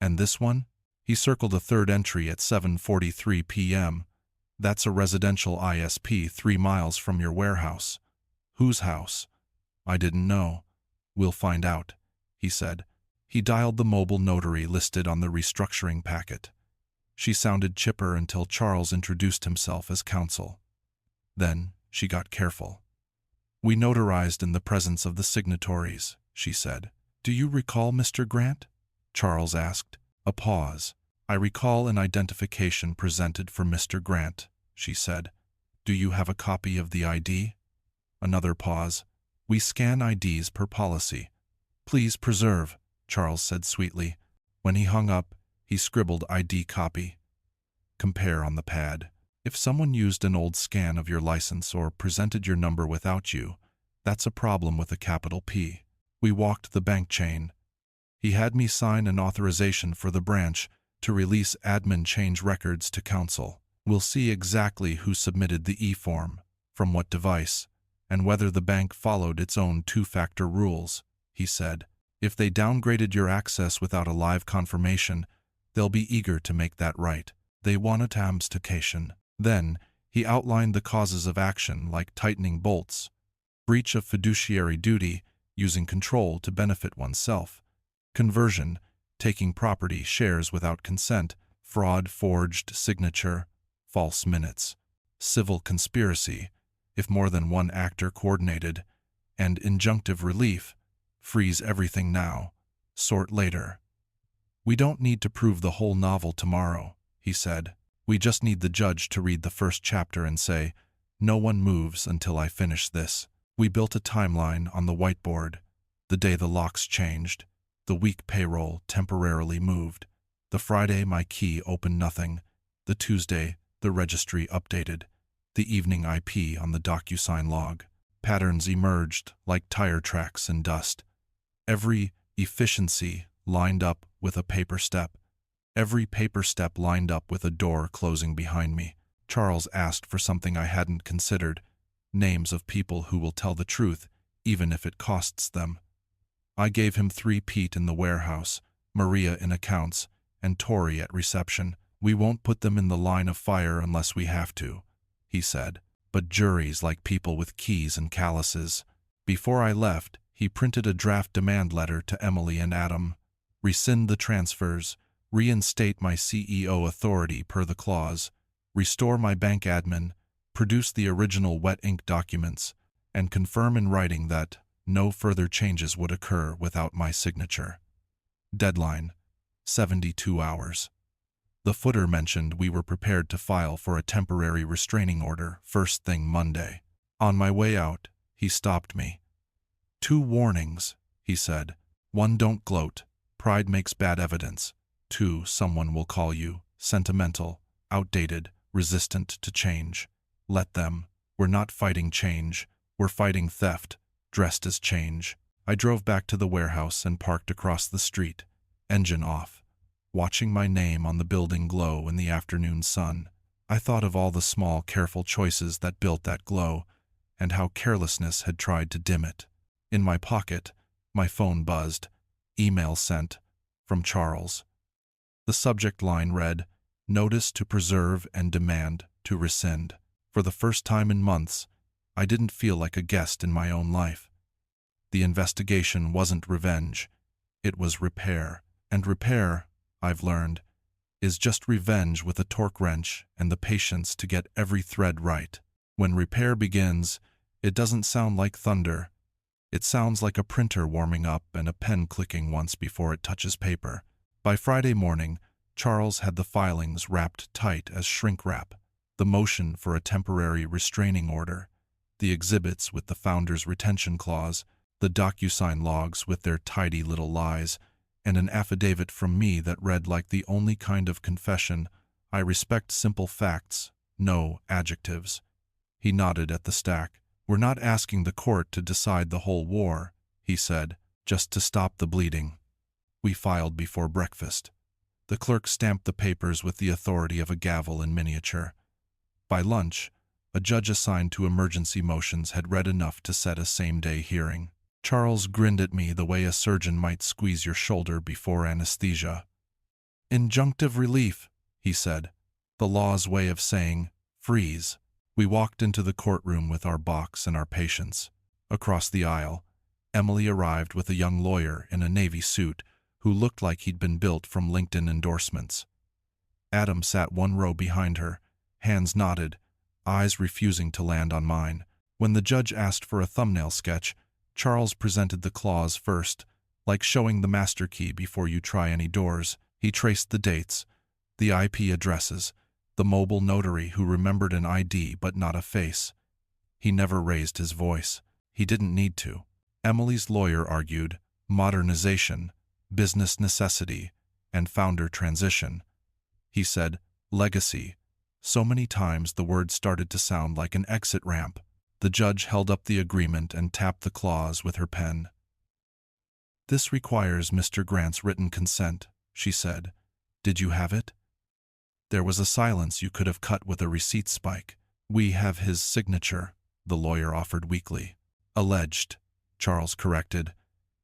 A: And this one? He circled a third entry at 7:43 p.m. That's a residential ISP 3 miles from your warehouse. Whose house? I didn't know. We'll find out, he said. He dialed the mobile notary listed on the restructuring packet. She sounded chipper until Charles introduced himself as counsel. Then she got careful. We notarized in the presence of the signatories, she said. Do you recall Mr. Grant? Charles asked. A pause. I recall an identification presented for Mr. Grant, she said. Do you have a copy of the ID? Another pause. We scan IDs per policy. Please preserve, Charles said sweetly. When he hung up, he scribbled ID copy. Compare on the pad. If someone used an old scan of your license or presented your number without you, that's a problem with a capital P. We walked the bank chain. He had me sign an authorization for the branch to release admin change records to counsel. We'll see exactly who submitted the e-form, from what device, and whether the bank followed its own two-factor rules, he said. If they downgraded your access without a live confirmation, they'll be eager to make that right. They want a tamstication. Then, he outlined the causes of action like tightening bolts, breach of fiduciary duty, using control to benefit oneself, conversion, taking property shares without consent, fraud, forged signature, false minutes, civil conspiracy, if more than one actor coordinated, and injunctive relief, freeze everything now, sort later. We don't need to prove the whole novel tomorrow, he said. We just need the judge to read the first chapter and say, no one moves until I finish this. We built a timeline on the whiteboard. The day the locks changed, the week payroll temporarily moved, the Friday my key opened nothing, the Tuesday the registry updated, the evening IP on the DocuSign log. Patterns emerged like tire tracks in dust. Every efficiency lined up with a paper step. Every paper step lined up with a door closing behind me. Charles asked for something I hadn't considered, names of people who will tell the truth, even if it costs them. I gave him 3 Pete in the warehouse, Maria in accounts, and Tori at reception. We won't put them in the line of fire unless we have to, he said. But juries like people with keys and calluses. Before I left, he printed a draft demand letter to Emily and Adam. Rescind the transfers, reinstate my CEO authority per the clause, restore my bank admin, produce the original wet ink documents, and confirm in writing that no further changes would occur without my signature. Deadline, 72 hours. The footer mentioned we were prepared to file for a temporary restraining order first thing Monday. On my way out, he stopped me. 2 warnings, he said. 1, don't gloat. Pride makes bad evidence. 2, someone will call you sentimental, outdated, resistant to change. Let them. We're not fighting change. We're fighting theft, dressed as change. I drove back to the warehouse and parked across the street. engine off, watching my name on the building glow in the afternoon sun. I thought of all the small, careful choices that built that glow, and how carelessness had tried to dim it. In my pocket, my phone buzzed. Email sent. From Charles. The subject line read, "Notice to preserve and demand to rescind." For the first time in months, I didn't feel like a guest in my own life. The investigation wasn't revenge. It was repair. And repair, I've learned, is just revenge with a torque wrench and the patience to get every thread right. When repair begins, it doesn't sound like thunder. It sounds like a printer warming up and a pen clicking once before it touches paper. By Friday morning, Charles had the filings wrapped tight as shrink wrap, the motion for a temporary restraining order, the exhibits with the founder's retention clause, the DocuSign logs with their tidy little lies, and an affidavit from me that read like the only kind of confession: "I respect simple facts, no adjectives." He nodded at the stack. "We're not asking the court to decide the whole war," he said, "just to stop the bleeding." We filed before breakfast. The clerk stamped the papers with the authority of a gavel in miniature. By lunch, a judge assigned to emergency motions had read enough to set a same-day hearing. Charles grinned at me the way a surgeon might squeeze your shoulder before anesthesia. "Injunctive relief," he said, the law's way of saying, "freeze." We walked into the courtroom with our box and our patients. Across the aisle, Emily arrived with a young lawyer in a navy suit who looked like he'd been built from LinkedIn endorsements. Adam sat one row behind her, hands knotted, eyes refusing to land on mine. When the judge asked for a thumbnail sketch, Charles presented the clause first, like showing the master key before you try any doors. He traced the dates, the IP addresses, the mobile notary who remembered an ID but not a face. He never raised his voice. He didn't need to. Emily's lawyer argued modernization, business necessity, and founder transition. He said legacy. So many times the word started to sound like an exit ramp. The judge held up the agreement and tapped the clause with her pen. "This requires Mr. Grant's written consent," she said. "Did you have it?" There was a silence you could have cut with a receipt spike. "We have his signature," the lawyer offered weakly. "Alleged," Charles corrected,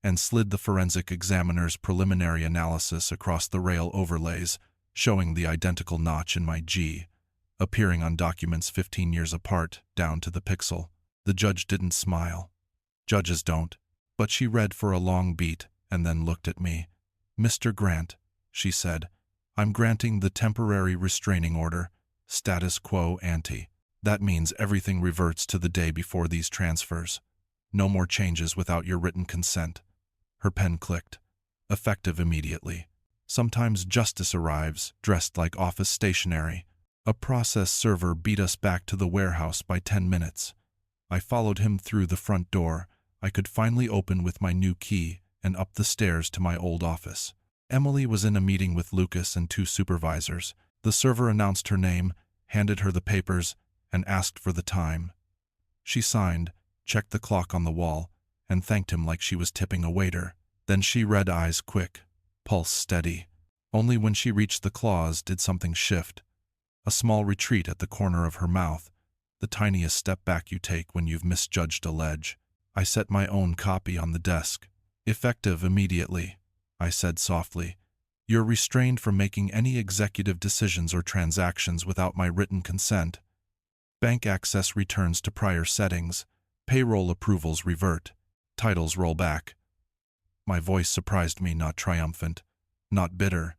A: and slid the forensic examiner's preliminary analysis across the rail overlays, showing the identical notch in my G, appearing on documents 15 years apart, down to the pixel. The judge didn't smile. Judges don't. But she read for a long beat and then looked at me. "Mr. Grant," she said, "I'm granting the temporary restraining order, status quo ante. That means everything reverts to the day before these transfers. No more changes without your written consent." Her pen clicked. Effective immediately. Sometimes justice arrives, dressed like office stationery. A process server beat us back to the warehouse by 10 minutes. I followed him through the front door I could finally open with my new key and up the stairs to my old office. Emily was in a meeting with Lucas and 2 supervisors. The server announced her name, handed her the papers, and asked for the time. She signed, checked the clock on the wall, and thanked him like she was tipping a waiter. Then she read, eyes quick, pulse steady. Only when she reached the clause did something shift. A small retreat at the corner of her mouth, the tiniest step back you take when you've misjudged a ledge. I set my own copy on the desk. "Effective immediately," I said softly. "You're restrained from making any executive decisions or transactions without my written consent. Bank access returns to prior settings. Payroll approvals revert. Titles roll back." My voice surprised me, not triumphant, not bitter,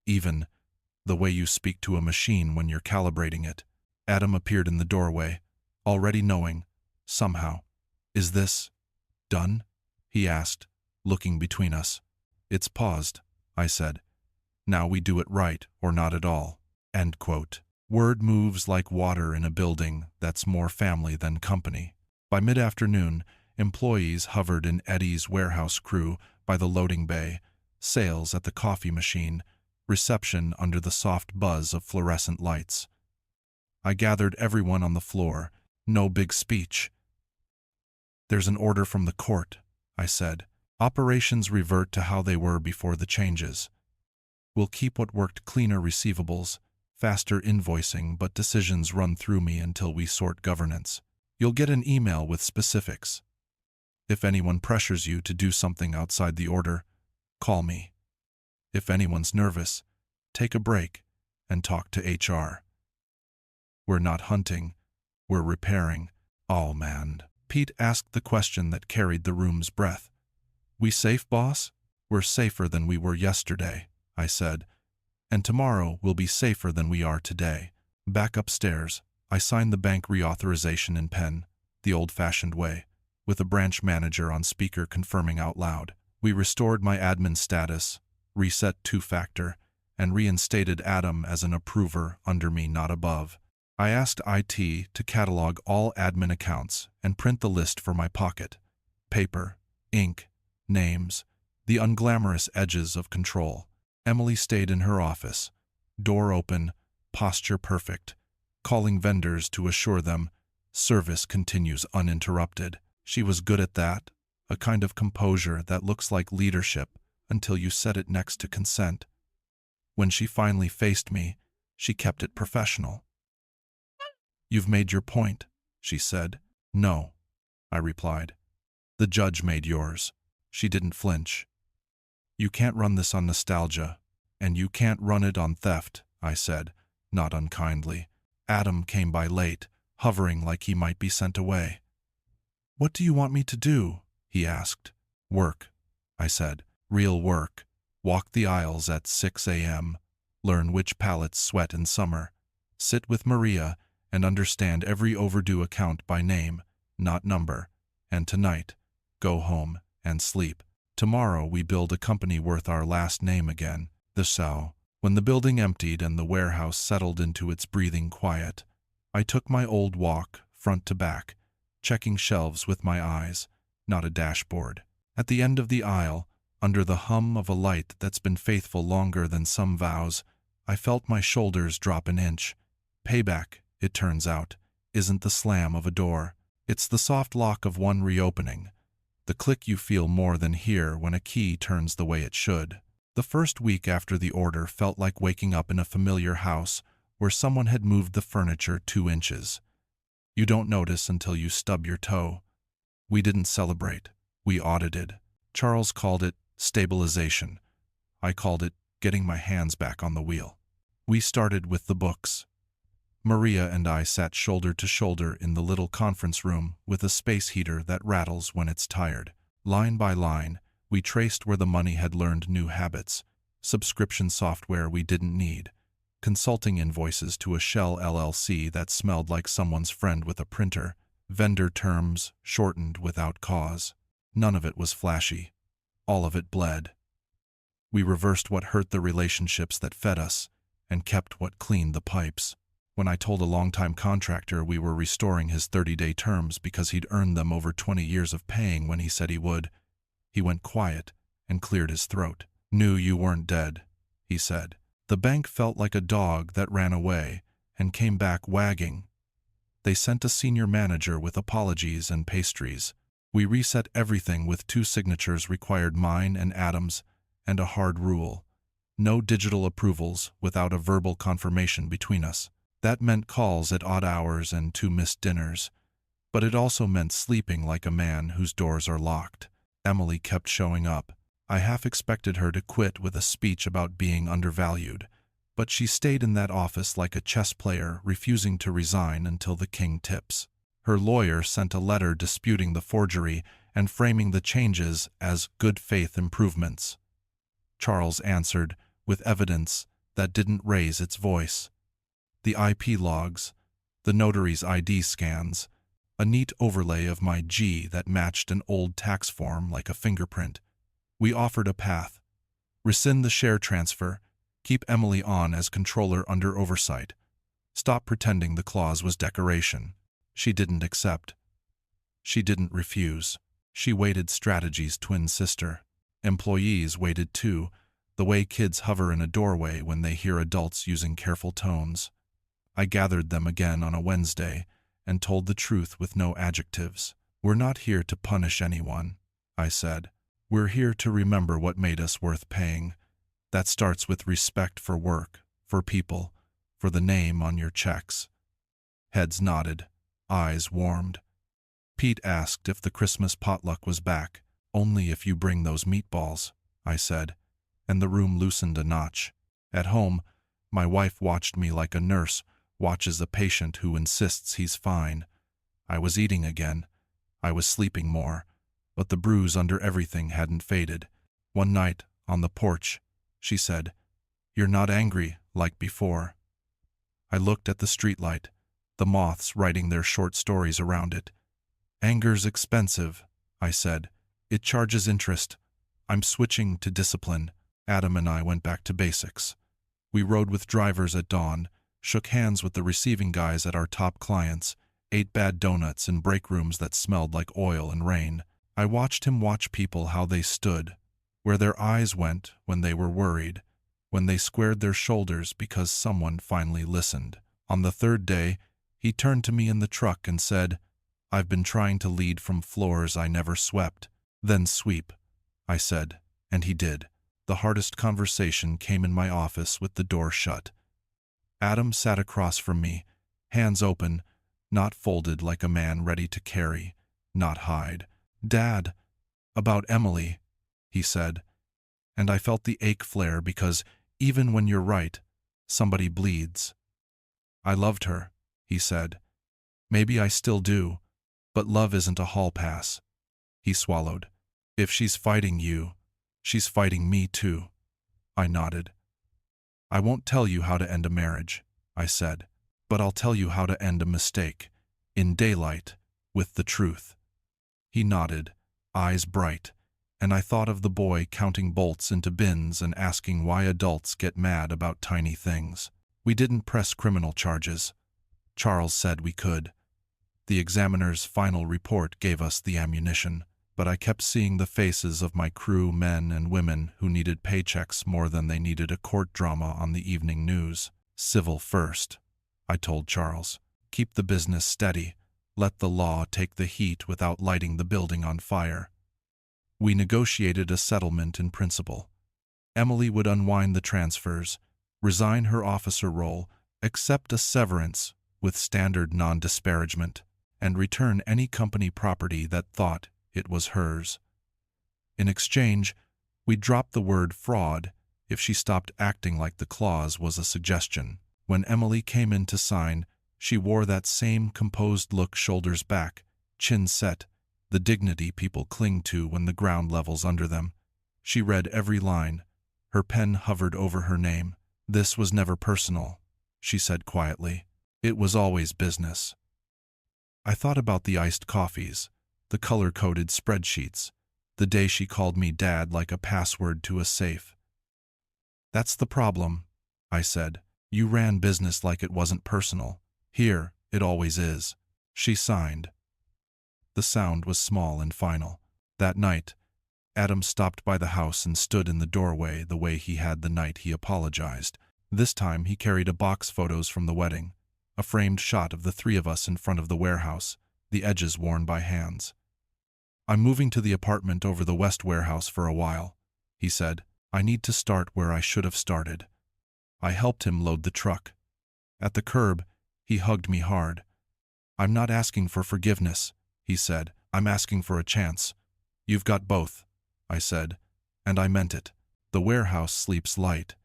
A: even the way you speak to a machine when you're calibrating it. Adam appeared in the doorway, already knowing, somehow. "Is this done?" he asked, looking between us. "It's paused," I said. "Now we do it right or not at all." End quote. Word moves like water in a building that's more family than company. By mid-afternoon, employees hovered in Eddie's warehouse crew by the loading bay, sales at the coffee machine, reception under the soft buzz of fluorescent lights. I gathered everyone on the floor. No big speech. "There's an order from the court," I said. Operations revert to how they were before the changes. We'll keep what worked: cleaner receivables, faster invoicing, but decisions run through me until we sort governance. You'll get an email with specifics. If anyone pressures you to do something outside the order, call me. If anyone's nervous, take a break and talk to HR. We're not hunting, we're repairing. Oh man. Pete asked the question that carried the room's breath. We safe, boss? We're safer than we were yesterday, I said. And tomorrow we'll be safer than we are today. Back upstairs, I signed the bank reauthorization in pen, the old-fashioned way, with a branch manager on speaker confirming out loud. We restored my admin status, reset two-factor, and reinstated Adam as an approver under me, not above. I asked IT to catalog all admin accounts and print the list for my pocket. Paper, ink, names, the unglamorous edges of control. Emily stayed in her office, door open, posture perfect, calling vendors to assure them service continues uninterrupted. She was good at that, a kind of composure that looks like leadership until you set it next to consent. When she finally faced me, she kept it professional. You've made your point, she said. No, I replied. The judge made yours. She didn't flinch. You can't run this on nostalgia, and you can't run it on theft, I said, not unkindly. Adam came by late, hovering like he might be sent away. What do you want me to do? He asked. Work, I said. Real work. Walk the aisles at 6 a.m. Learn which pallets sweat in summer. Sit with Maria and understand every overdue account by name, not number. And tonight, go home and sleep. Tomorrow we build a company worth our last name again. When the building emptied and the warehouse settled into its breathing quiet, I took my old walk, front to back, checking shelves with my eyes, not a dashboard. At the end of the aisle, under the hum of a light that's been faithful longer than some vows, I felt my shoulders drop an inch. Payback, it turns out, isn't the slam of a door. It's the soft lock of one reopening, the click you feel more than hear when a key turns the way it should. The first week after the order felt like waking up in a familiar house where someone had moved the furniture 2 inches. You don't notice until you stub your toe. We didn't celebrate. We audited. Charles called it stabilization. I called it getting my hands back on the wheel. We started with the books. Maria and I sat shoulder to shoulder in the little conference room with a space heater that rattles when it's tired. Line by line, we traced where the money had learned new habits, subscription software we didn't need, consulting invoices to a shell LLC that smelled like someone's friend with a printer, vendor terms shortened without cause. None of it was flashy. All of it bled. We reversed what hurt the relationships that fed us and kept what cleaned the pipes. When I told a longtime contractor we were restoring his 30-day terms because he'd earned them over 20 years of paying when he said he would, he went quiet and cleared his throat. Knew you weren't dead, he said. The bank felt like a dog that ran away and came back wagging. They sent a senior manager with apologies and pastries. We reset everything with 2 signatures required, mine and Adam's, and a hard rule. No digital approvals without a verbal confirmation between us. That meant calls at odd hours and 2 missed dinners. But it also meant sleeping like a man whose doors are locked. Emily kept showing up. I half expected her to quit with a speech about being undervalued, but she stayed in that office like a chess player, refusing to resign until the king tips. Her lawyer sent a letter disputing the forgery and framing the changes as good faith improvements. Charles answered with evidence that didn't raise its voice. The IP logs, the notary's ID scans, a neat overlay of my G that matched an old tax form like a fingerprint. We offered a path. Rescind the share transfer, keep Emily on as controller under oversight. Stop pretending the clause was decoration. She didn't accept. She didn't refuse. She waited strategy's twin sister. Employees waited too, the way kids hover in a doorway when they hear adults using careful tones. I gathered them again on a Wednesday and told the truth with no adjectives. We're not here to punish anyone, I said. We're here to remember what made us worth paying. That starts with respect for work, for people, for the name on your checks. Heads nodded, eyes warmed. Pete asked if the Christmas potluck was back. Only if you bring those meatballs, I said, and the room loosened a notch. At home, my wife watched me like a nurse watches a patient who insists he's fine. I was eating again. I was sleeping more, but the bruise under everything hadn't faded. One night, on the porch, she said, "You're not angry like before." I looked at the streetlight, the moths writing their short stories around it. "Anger's expensive," I said. "It charges interest. I'm switching to discipline." Adam and I went back to basics. We rode with drivers at dawn, shook hands with the receiving guys at our top clients, ate bad donuts in break rooms that smelled like oil and rain. I watched him watch people how they stood, where their eyes went when they were worried, when they squared their shoulders because someone finally listened. On the third day, he turned to me in the truck and said, "I've been trying to lead from floors I never swept." "Then sweep," I said, and he did. The hardest conversation came in my office with the door shut. Adam sat across from me, hands open, not folded like a man ready to carry, not hide. "Dad, about Emily," he said, and I felt the ache flare because even when you're right, somebody bleeds. "I loved her," he said. "Maybe I still do, but love isn't a hall pass." He swallowed. "If she's fighting you, she's fighting me too." I nodded. "I won't tell you how to end a marriage," I said, "but I'll tell you how to end a mistake, in daylight, with the truth." He nodded, eyes bright, and I thought of the boy counting bolts into bins and asking why adults get mad about tiny things. We didn't press criminal charges. Charles said we could. The examiner's final report gave us the ammunition, but I kept seeing the faces of my crew, men and women who needed paychecks more than they needed a court drama on the evening news. "Civil first," I told Charles. "Keep the business steady. Let the law take the heat without lighting the building on fire." We negotiated a settlement in principle. Emily would unwind the transfers, resign her officer role, accept a severance with standard non-disparagement, and return any company property that thought it was hers. In exchange, we dropped the word fraud if she stopped acting like the clause was a suggestion. When Emily came in to sign, she wore that same composed look, shoulders back, chin set, the dignity people cling to when the ground levels under them. She read every line. Her pen hovered over her name. "This was never personal," she said quietly. "It was always business." I thought about the iced coffees, the color-coded spreadsheets, the day she called me Dad like a password to a safe. "That's the problem," I said. "You ran business like it wasn't personal. Here, it always is." She signed. The sound was small and final. That night, Adam stopped by the house and stood in the doorway the way he had the night he apologized. This time he carried a box photos from the wedding, a framed shot of the three of us in front of the warehouse, the edges worn by hands. "I'm moving to the apartment over the West warehouse for a while," he said. "I need to start where I should have started." I helped him load the truck. At the curb, he hugged me hard. "I'm not asking for forgiveness," he said. "I'm asking for a chance." "You've got both," I said, and I meant it. The warehouse sleeps light.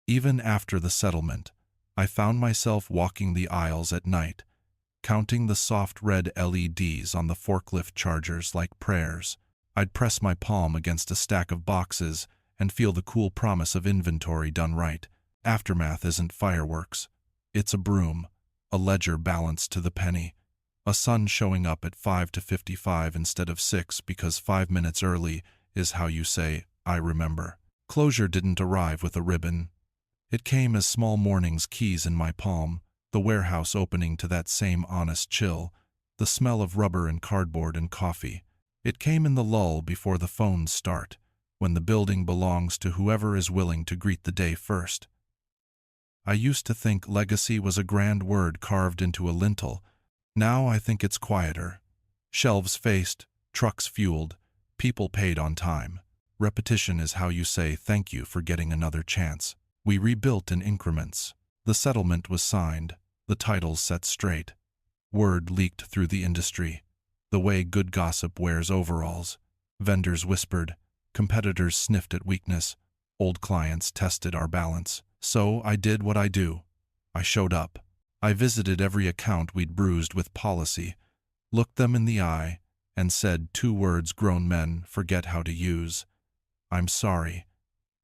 A: Even after the settlement, I found myself walking the aisles at night, counting the soft red LEDs on the forklift chargers like prayers. I'd press my palm against a stack of boxes and feel the cool promise of inventory done right. Aftermath isn't fireworks. It's a broom, a ledger balanced to the penny, a sun showing up at 5:55 instead of 6 because 5 minutes early is how you say, "I remember." Closure didn't arrive with a ribbon. It came as small morning's keys in my palm, the warehouse opening to that same honest chill, the smell of rubber and cardboard and coffee. It came in the lull before the phones start, when the building belongs to whoever is willing to greet the day first. I used to think legacy was a grand word carved into a lintel. Now I think it's quieter. Shelves faced, trucks fueled, People paid on time. Repetition is how you say thank you for getting another chance. We rebuilt in increments. The settlement was signed, the titles set straight. Word leaked through the industry, the way good gossip wears overalls. Vendors whispered, competitors sniffed at weakness, old clients tested our balance. So I did what I do. I showed up. I visited every account we'd bruised with policy, looked them in the eye, and said 2 words grown men forget how to use. I'm sorry.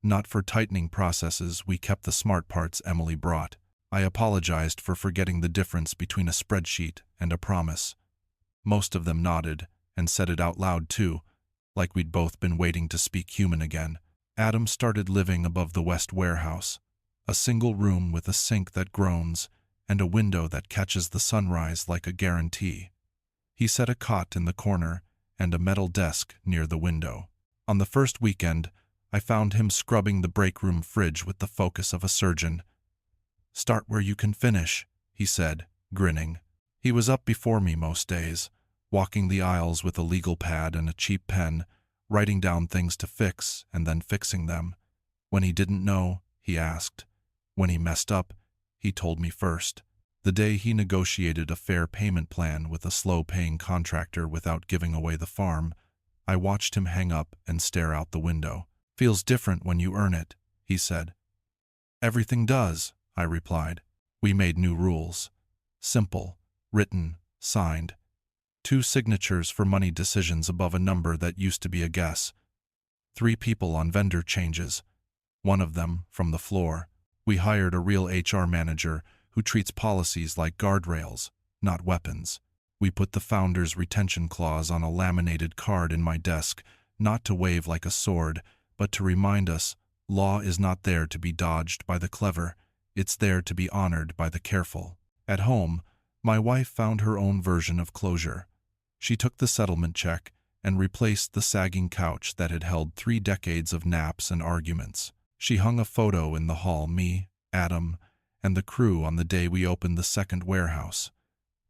A: Not for tightening processes, we kept the smart parts Emily brought. I apologized for forgetting the difference between a spreadsheet and a promise. Most of them nodded, and said it out loud too, like we'd both been waiting to speak human again. Adam started living above the West warehouse, a single room with a sink that groans and a window that catches the sunrise like a guarantee. He set a cot in the corner and a metal desk near the window. On the first weekend, I found him scrubbing the break room fridge with the focus of a surgeon. "Start where you can finish," he said, grinning. He was up before me most days, walking the aisles with a legal pad and a cheap pen, writing down things to fix and then fixing them. When he didn't know, he asked. When he messed up, he told me first. The day he negotiated a fair payment plan with a slow-paying contractor without giving away the farm, I watched him hang up and stare out the window. "Feels different when you earn it," he said. "Everything does," I replied. We made new rules. Simple, written, signed. 2 signatures for money decisions above a number that used to be a guess. 3 people on vendor changes, one of them from the floor. We hired a real HR manager who treats policies like guardrails, not weapons. We put the founder's retention clause on a laminated card in my desk, not to wave like a sword, but to remind us law is not there to be dodged by the clever, it's there to be honored by the careful. At home, my wife found her own version of closure. She took the settlement check and replaced the sagging couch that had held 3 decades of naps and arguments. She hung a photo in the hall, me, Adam, and the crew on the day we opened the second warehouse.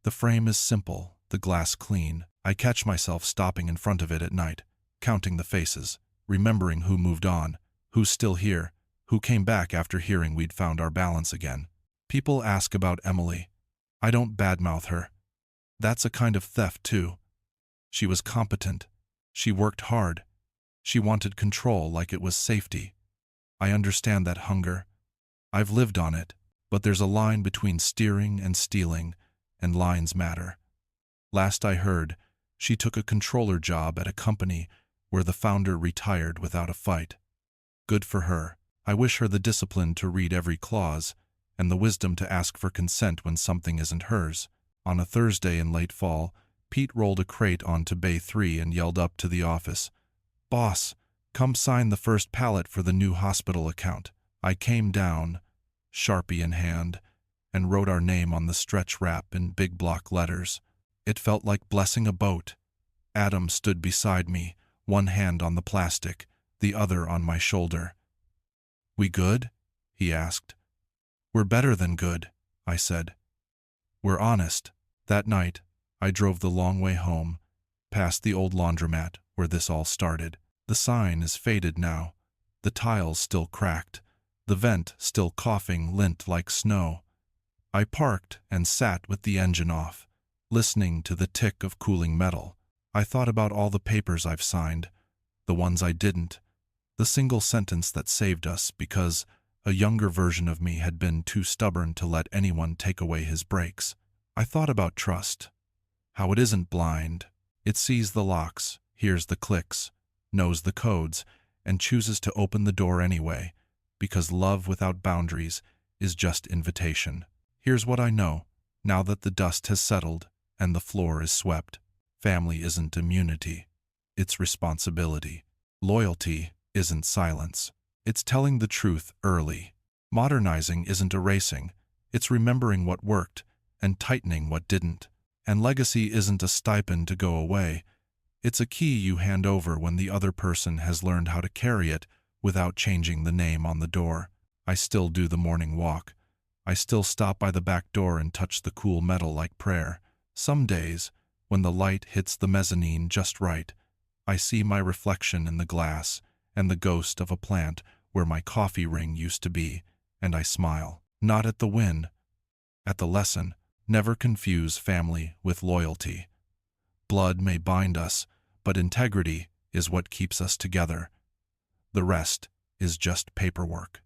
A: The frame is simple, the glass clean. I catch myself stopping in front of it at night, counting the faces, remembering who moved on, who's still here, who came back after hearing we'd found our balance again. People ask about Emily. I don't badmouth her. That's a kind of theft too. She was competent. She worked hard. She wanted control like it was safety. I understand that hunger. I've lived on it, but there's a line between steering and stealing, and lines matter. Last I heard, she took a controller job at a company where the founder retired without a fight. Good for her. I wish her the discipline to read every clause, and the wisdom to ask for consent when something isn't hers. On a Thursday in late fall, Pete rolled a crate onto Bay 3 and yelled up to the office, "Boss, come sign the first pallet for the new hospital account." I came down, Sharpie in hand, and wrote our name on the stretch wrap in big block letters. It felt like blessing a boat. Adam stood beside me, one hand on the plastic, the other on my shoulder. "We good?" he asked. "We're better than good," I said. "We're honest." That night, I drove the long way home, past the old laundromat where this all started. The sign is faded now, the tiles still cracked, the vent still coughing lint like snow. I parked and sat with the engine off, listening to the tick of cooling metal. I thought about all the papers I've signed, the ones I didn't, the single sentence that saved us because a younger version of me had been too stubborn to let anyone take away his brakes. I thought about trust, how it isn't blind. It sees the locks, hears the clicks, knows the codes, and chooses to open the door anyway, because love without boundaries is just invitation. Here's what I know, now that the dust has settled and the floor is swept. Family isn't immunity, it's responsibility. Loyalty isn't silence, it's telling the truth early. Modernizing isn't erasing, it's remembering what worked and tightening what didn't. And legacy isn't a stipend to go away, it's a key you hand over when the other person has learned how to carry it without changing the name on the door. I still do the morning walk. I still stop by the back door and touch the cool metal like prayer. Some days, when the light hits the mezzanine just right, I see my reflection in the glass and the ghost of a plant where my coffee ring used to be, and I smile. Not at the win, at the lesson. Never confuse family with loyalty. Blood may bind us, but integrity is what keeps us together. The rest is just paperwork.